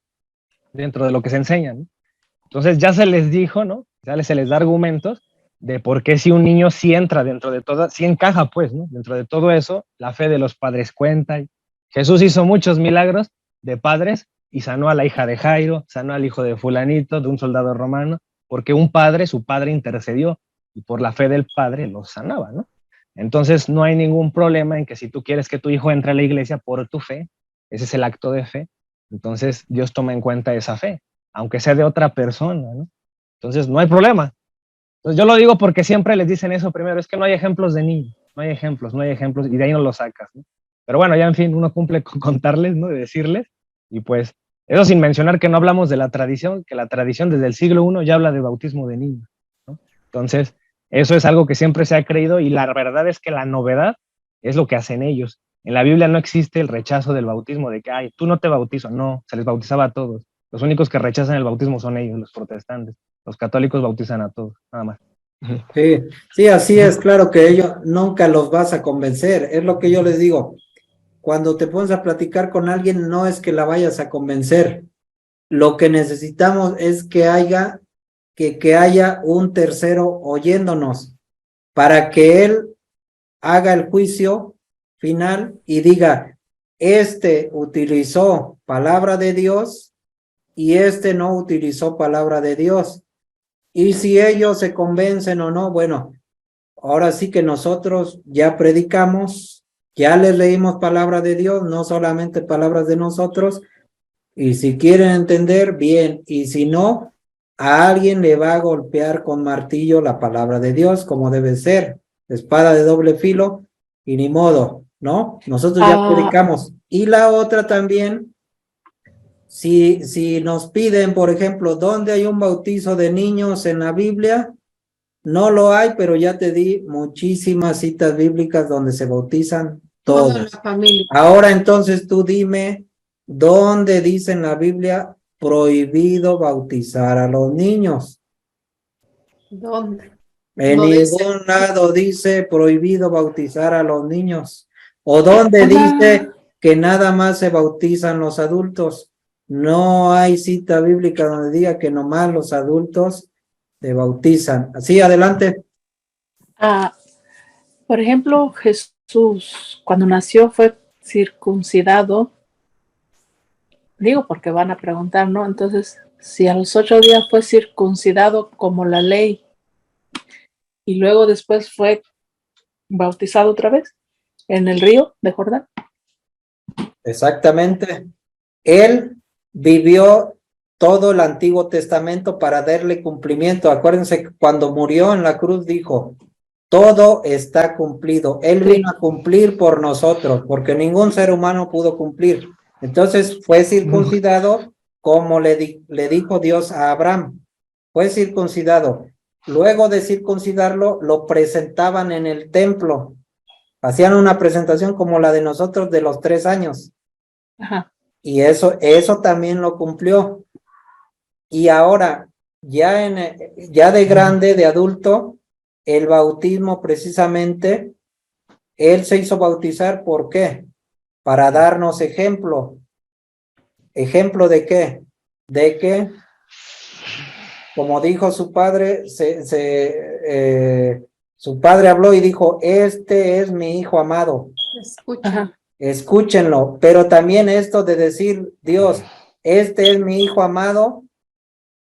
dentro de lo que se enseña, ¿no? Entonces ya se les dijo, ¿no? Ya se les da argumentos de por qué si un niño sí entra dentro de todo, sí encaja, pues, ¿no? Dentro de todo eso, la fe de los padres cuenta. Jesús hizo muchos milagros de padres y sanó a la hija de Jairo, sanó al hijo de fulanito, de un soldado romano, porque su padre intercedió y por la fe del padre lo sanaba, ¿no? Entonces no hay ningún problema en que si tú quieres que tu hijo entre a la iglesia por tu fe, ese es el acto de fe, entonces Dios toma en cuenta esa fe, aunque sea de otra persona, ¿no? Entonces no hay problema. Entonces yo lo digo porque siempre les dicen eso primero, es que no hay ejemplos de niños, no hay ejemplos, y de ahí no lo sacas, ¿no? Pero bueno, ya en fin, uno cumple con contarles, ¿no? De decirles, y pues, eso sin mencionar que no hablamos de la tradición, que la tradición desde el siglo I ya habla de bautismo de niños, ¿no? Entonces, eso es algo que siempre se ha creído y la verdad es que la novedad es lo que hacen ellos. En la Biblia no existe el rechazo del bautismo, de que, ay, tú no te bautizo. No, se les bautizaba a todos. Los únicos que rechazan el bautismo son ellos, los protestantes. Los católicos bautizan a todos, nada más. Sí, sí, así es, claro que ellos nunca los vas a convencer, es lo que yo les digo. Cuando te pones a platicar con alguien, no es que la vayas a convencer. Lo que necesitamos es que haya un tercero oyéndonos para que él haga el juicio final y diga, este utilizó palabra de Dios y este no utilizó palabra de Dios. Y si ellos se convencen o no, bueno, ahora sí que nosotros ya predicamos, ya les leímos palabra de Dios, no solamente palabras de nosotros, y si quieren entender, bien, y si no, a alguien le va a golpear con martillo la palabra de Dios, como debe ser, espada de doble filo, y ni modo, ¿no? Nosotros ya predicamos. Y la otra también, si nos piden, por ejemplo, ¿dónde hay un bautizo de niños en la Biblia? No lo hay, pero ya te di muchísimas citas bíblicas donde se bautizan Toda todos. la familia. Ahora entonces tú dime, ¿dónde dice en la Biblia prohibido bautizar a los niños? ¿Dónde? En No dice. ningún lado dice prohibido bautizar a los niños. ¿O dónde dice que nada más se bautizan los adultos? No hay cita bíblica donde diga que nomás los adultos se bautizan. Así, adelante. Por ejemplo, Jesús, cuando nació, fue circuncidado. Digo, porque van a preguntar, ¿no? Entonces, si a los 8 días fue circuncidado como la ley y luego después fue bautizado otra vez en el río de Jordán. Exactamente. Él vivió todo el Antiguo Testamento para darle cumplimiento. Acuérdense que cuando murió en la cruz dijo, todo está cumplido. Él vino a cumplir por nosotros, porque ningún ser humano pudo cumplir. Entonces fue circuncidado como le dijo Dios a Abraham. Fue circuncidado. Luego de circuncidarlo, lo presentaban en el templo. Hacían una presentación como la de nosotros de los 3 años. Ajá. Y eso también lo cumplió. Y ahora, ya de grande, de adulto, el bautismo precisamente, él se hizo bautizar, ¿por qué? Para darnos ejemplo. ¿Ejemplo de qué? De que, como dijo su padre, su padre habló y dijo, este es mi hijo amado. Escucha. Escúchenlo, pero también esto de decir, Dios, este es mi hijo amado,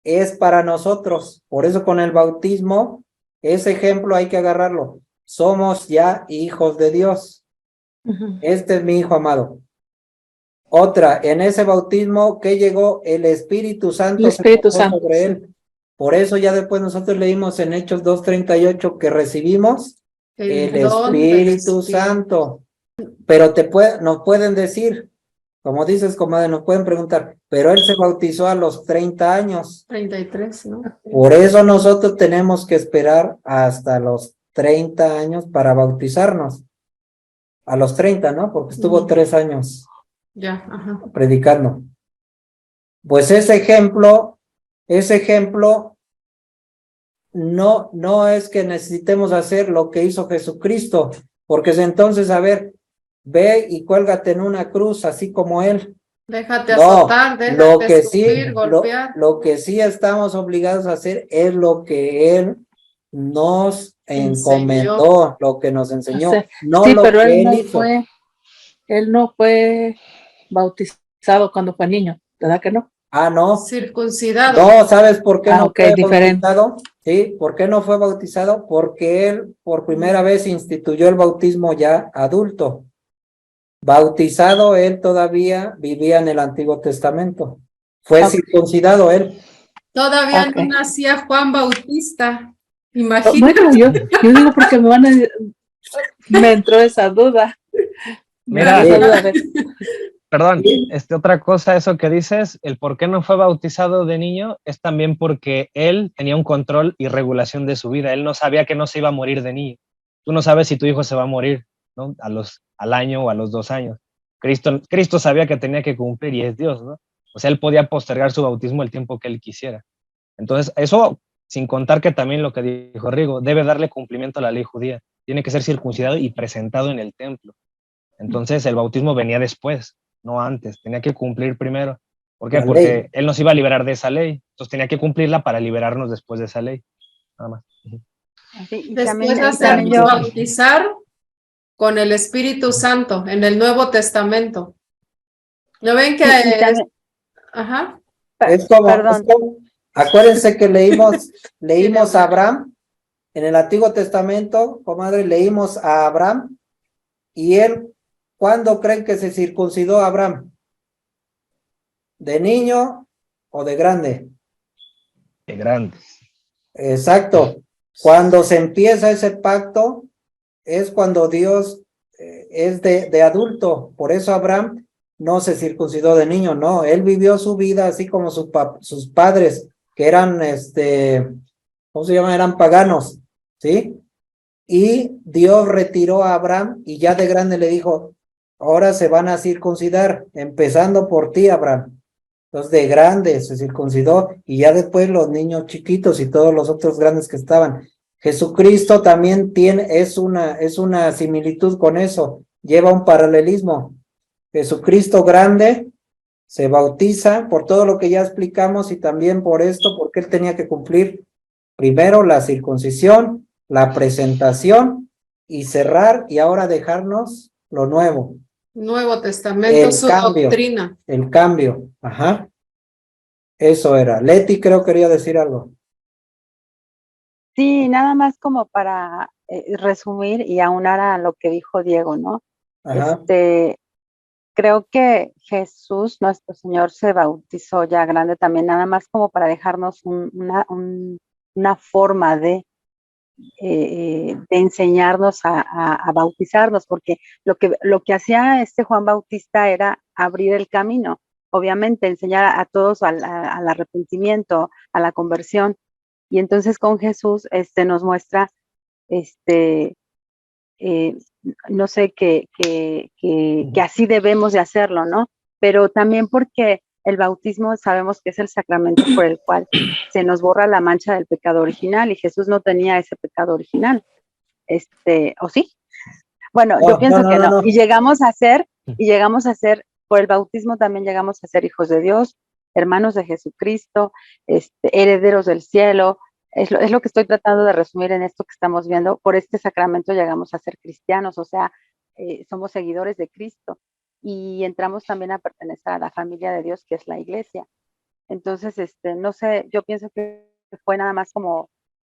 es para nosotros. Por eso con el bautismo, ese ejemplo hay que agarrarlo. Somos ya hijos de Dios. Este es mi hijo amado. Otra, en ese bautismo que llegó el Espíritu Santo, el Espíritu Santo sobre él. Por eso ya después nosotros leímos en Hechos 2:38 que recibimos el Espíritu Santo. Pero nos pueden decir, como dices, comadre, nos pueden preguntar, pero él se bautizó a los 30 años. 33, ¿no? Por eso nosotros tenemos que esperar hasta los 30 años para bautizarnos. A los 30, ¿no? Porque estuvo 3 años predicando. Pues ese ejemplo no es que necesitemos hacer lo que hizo Jesucristo, porque entonces, a ver, ve y cuélgate en una cruz, así como él. Déjate azotar, déjate escupir, golpear. Lo que sí estamos obligados a hacer es lo que él nos encomendó, lo que nos enseñó. O sea, no sí, lo pero que él no fue bautizado cuando fue niño, ¿verdad que no? Ah, no. Circuncidado. No, ¿sabes por qué no fue diferente. bautizado? Sí, ¿por qué no fue bautizado? Porque él por primera vez instituyó el bautismo ya adulto. Bautizado, él todavía vivía en el Antiguo Testamento. Fue circuncidado él. Todavía no nacía Juan Bautista. Imagínate. Bueno, yo digo porque me entró esa duda. Mira, Perdón, Sí. otra cosa, eso que dices, el por qué no fue bautizado de niño es también porque él tenía un control y regulación de su vida. Él no sabía que no se iba a morir de niño. Tú no sabes si tu hijo se va a morir, ¿no? Al año o a los 2 años. Cristo sabía que tenía que cumplir y es Dios, ¿no? O sea, él podía postergar su bautismo el tiempo que él quisiera. Entonces, eso, sin contar que también lo que dijo Rigo, debe darle cumplimiento a la ley judía. Tiene que ser circuncidado y presentado en el templo. Entonces, el bautismo venía después, no antes. Tenía que cumplir primero. ¿Por qué? La ley. Porque él nos iba a liberar de esa ley. Entonces, tenía que cumplirla para liberarnos después de esa ley. Nada más. Sí, y Después también hacernos yo, bautizar con el Espíritu Santo en el Nuevo Testamento. ¿No ven que sí, y también, ajá? Es perdón, como, acuérdense que leímos a Abraham en el Antiguo Testamento, comadre, leímos a Abraham y él, ¿cuándo creen que se circuncidó Abraham? ¿De niño o de grande? De grandes. Exacto. Cuando se empieza ese pacto es cuando Dios es de adulto. Por eso Abraham no se circuncidó de niño, no. Él vivió su vida así como sus padres, que eran, ¿cómo se llama? Eran paganos, ¿sí? Y Dios retiró a Abraham y ya de grande le dijo, ahora se van a circuncidar, empezando por ti, Abraham. Entonces de grande se circuncidó y ya después los niños chiquitos y todos los otros grandes que estaban. Jesucristo también es una similitud con eso, lleva un paralelismo. Jesucristo grande se bautiza por todo lo que ya explicamos y también por esto, porque él tenía que cumplir primero la circuncisión, la presentación y cerrar y ahora dejarnos lo nuevo, Nuevo Testamento, su doctrina. el cambio, ajá, eso era. Leti creo quería decir algo. sí, nada más como para resumir y aunar a lo que dijo Diego, ¿no? Ajá, Creo que Jesús, nuestro Señor, se bautizó ya grande también, nada más como para dejarnos una forma de enseñarnos a bautizarnos, porque lo que hacía este Juan Bautista era abrir el camino, obviamente, enseñar a todos al arrepentimiento, a la conversión. Y entonces con Jesús nos muestra, este, eh, no sé, que así debemos de hacerlo, ¿no? Pero también porque el bautismo sabemos que es el sacramento por el cual se nos borra la mancha del pecado original y Jesús no tenía ese pecado original. ¿O sí? Bueno, yo no, no, pienso no, que no, no. no. Y llegamos a ser, por el bautismo también llegamos a ser hijos de Dios, hermanos de Jesucristo, herederos del cielo. Es lo que estoy tratando de resumir en esto que estamos viendo. Por este sacramento llegamos a ser cristianos, o sea, somos seguidores de Cristo y entramos también a pertenecer a la familia de Dios, que es la iglesia. Entonces, no sé, yo pienso que fue nada más como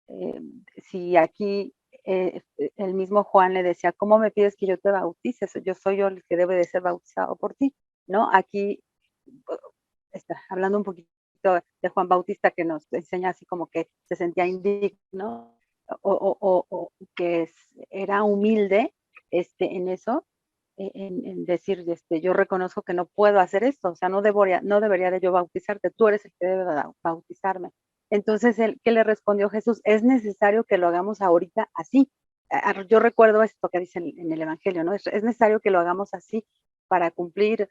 eh, si aquí el mismo Juan le decía, ¿cómo me pides que yo te bautice? Yo soy yo el que debe de ser bautizado por ti, ¿no? Aquí está hablando un poquito de Juan Bautista que nos enseña así como que se sentía indigno o que era humilde en eso, en decir, yo reconozco que no puedo hacer esto, o sea, no debería de yo bautizarte, tú eres el que debe bautizarme. Entonces, ¿qué le respondió Jesús? Es necesario que lo hagamos ahorita así. Yo recuerdo esto que dice en el Evangelio, ¿no? Es necesario que lo hagamos así para cumplir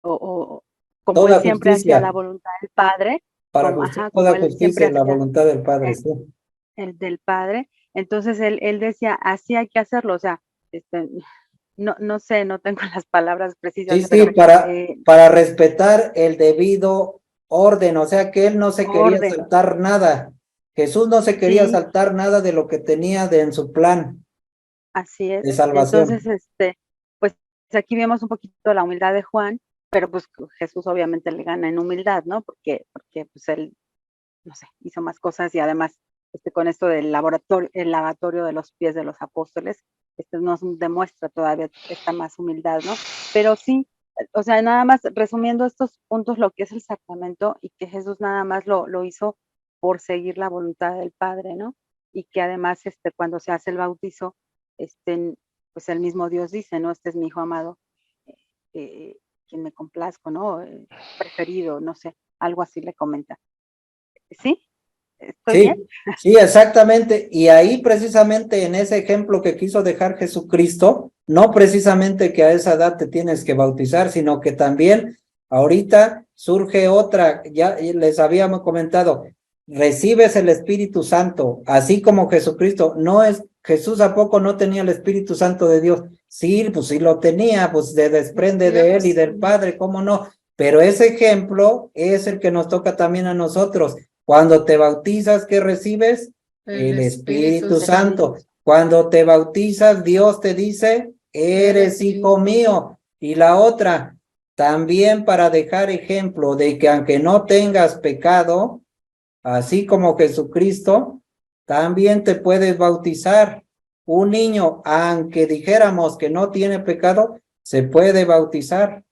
o como él Toda siempre hacía la justicia, voluntad del Padre, para como toda él siempre justicia, la hacía voluntad del Padre, el, sí. el del Padre. Entonces él decía, así hay que hacerlo, o sea, no sé, no tengo las palabras Sí, precisas, sí, pero para respetar el debido orden, o sea que él no se quería orden, saltar nada. Jesús no se quería sí, saltar nada de lo que tenía en su plan así es. de salvación. Entonces, pues aquí vemos un poquito la humildad de Juan, pero pues Jesús obviamente le gana en humildad, ¿no? Porque pues él, no sé, hizo más cosas y además con esto del el lavatorio de los pies de los apóstoles, nos demuestra todavía esta más humildad, ¿no? Pero sí, o sea, nada más resumiendo estos puntos, lo que es el sacramento y que Jesús nada más lo hizo por seguir la voluntad del Padre, ¿no? Y que además, cuando se hace el bautizo, pues el mismo Dios dice, ¿no? Este es mi hijo amado, quien me complazco, ¿no? Preferido, no sé, algo así le comenta. ¿Sí? ¿Estoy bien? Sí, exactamente. Y ahí precisamente en ese ejemplo que quiso dejar Jesucristo, no precisamente que a esa edad te tienes que bautizar, sino que también ahorita surge otra, ya les habíamos comentado, recibes el Espíritu Santo, así como Jesucristo. No es, Jesús ¿a poco no tenía el Espíritu Santo de Dios? Sí, pues sí lo tenía, pues se desprende de él y del Padre, ¿cómo no? Pero ese ejemplo es el que nos toca también a nosotros. Cuando te bautizas, ¿qué recibes? El Espíritu Santo. Cuando te bautizas, Dios te dice, eres hijo mío. Y la otra, también para dejar ejemplo de que aunque no tengas pecado, así como Jesucristo, también te puedes bautizar. Un niño, aunque dijéramos que no tiene pecado, se puede bautizar.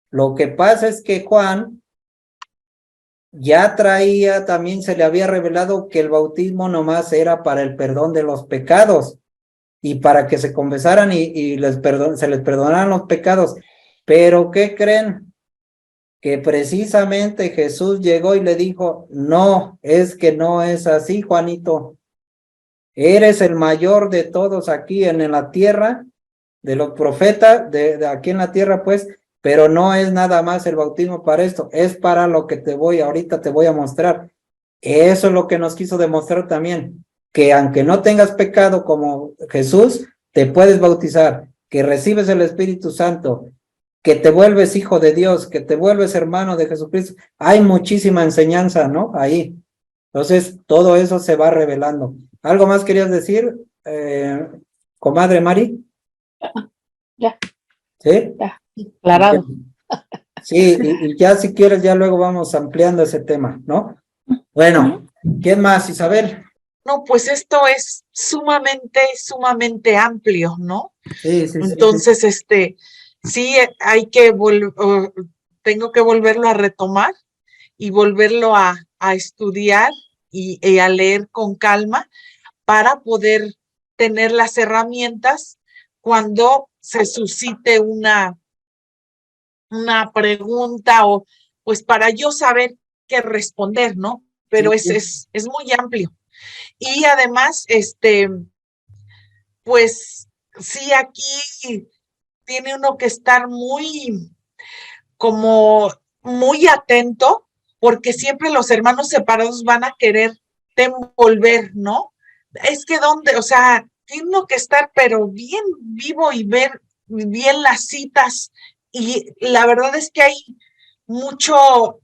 Lo que pasa es que Juan ya traía, también se le había revelado que el bautismo nomás era para el perdón de los pecados y para que se confesaran y se les perdonaran los pecados. Pero ¿qué creen? Que precisamente Jesús llegó y le dijo, no, es que no es así, Juanito. Eres el mayor de todos aquí en la tierra, de los profetas, de aquí en la tierra, pues, pero no es nada más el bautismo para esto, es para lo que ahorita te voy a mostrar. Eso es lo que nos quiso demostrar también, que aunque no tengas pecado como Jesús, te puedes bautizar, que recibes el Espíritu Santo, que te vuelves hijo de Dios, que te vuelves hermano de Jesucristo. Hay muchísima enseñanza, ¿no? Ahí. Entonces, todo eso se va revelando. ¿Algo más querías decir, comadre Mari? Ya. ¿Sí? Ya, aclarado. Sí, y ya si quieres, ya luego vamos ampliando ese tema, ¿no? Bueno, ¿quién más, Isabel? No, pues esto es sumamente amplio, ¿no? Sí. Entonces, sí, hay que tengo que volverlo a retomar y volverlo a estudiar y a leer con calma para poder tener las herramientas cuando se suscite una pregunta o pues para yo saber qué responder, ¿no? Pero Sí. es muy amplio. Y además, pues sí, aquí tiene uno que estar muy atento, porque siempre los hermanos separados van a querer envolver, ¿no? Es que o sea, tiene uno que estar pero bien vivo y ver bien las citas, y la verdad es que hay muchas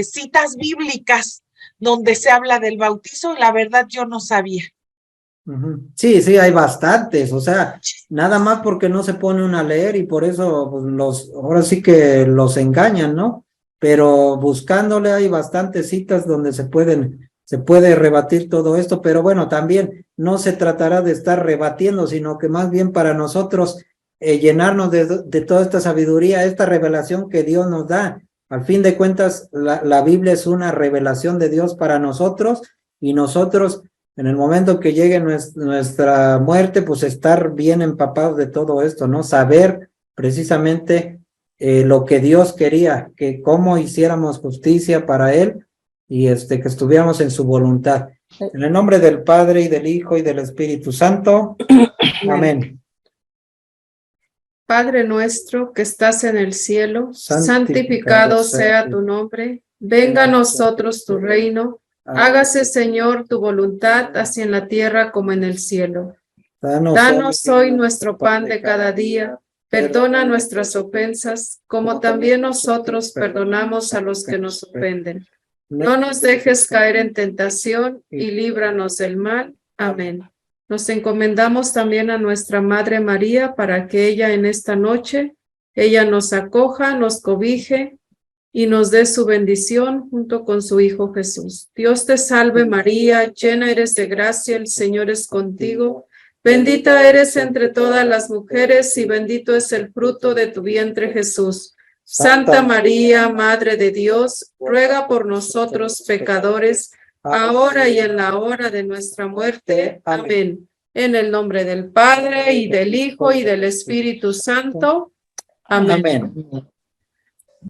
citas bíblicas donde se habla del bautizo, y la verdad yo no sabía. Sí, hay bastantes, o sea, nada más porque no se pone uno a leer y por eso pues, ahora sí que los engañan, ¿no? Pero buscándole hay bastantes citas donde se puede rebatir todo esto, pero bueno, también no se tratará de estar rebatiendo, sino que más bien para nosotros llenarnos de toda esta sabiduría, esta revelación que Dios nos da. Al fin de cuentas, la Biblia es una revelación de Dios para nosotros y nosotros en el momento que llegue nuestra muerte, pues estar bien empapados de todo esto, ¿no? Saber precisamente lo que Dios quería, que cómo hiciéramos justicia para Él y que estuviéramos en su voluntad. En el nombre del Padre y del Hijo y del Espíritu Santo. Amén. Padre nuestro que estás en el cielo, santificado sea tu nombre. Venga a nosotros tu reino. Hágase, Señor, tu voluntad, así en la tierra como en el cielo. Danos hoy nuestro pan de cada día. Perdona nuestras ofensas, como también nosotros perdonamos a los que nos ofenden. No nos dejes caer en tentación y líbranos del mal. Amén. Nos encomendamos también a nuestra Madre María para que ella en esta noche, ella nos acoja, nos cobije y nos dé su bendición junto con su Hijo Jesús. Dios te salve María, llena eres de gracia, el Señor es contigo. Bendita eres entre todas las mujeres y bendito es el fruto de tu vientre Jesús. Santa María, Madre de Dios, ruega por nosotros pecadores, ahora y en la hora de nuestra muerte. Amén. En el nombre del Padre, y del Hijo, y del Espíritu Santo. Amén. Amén.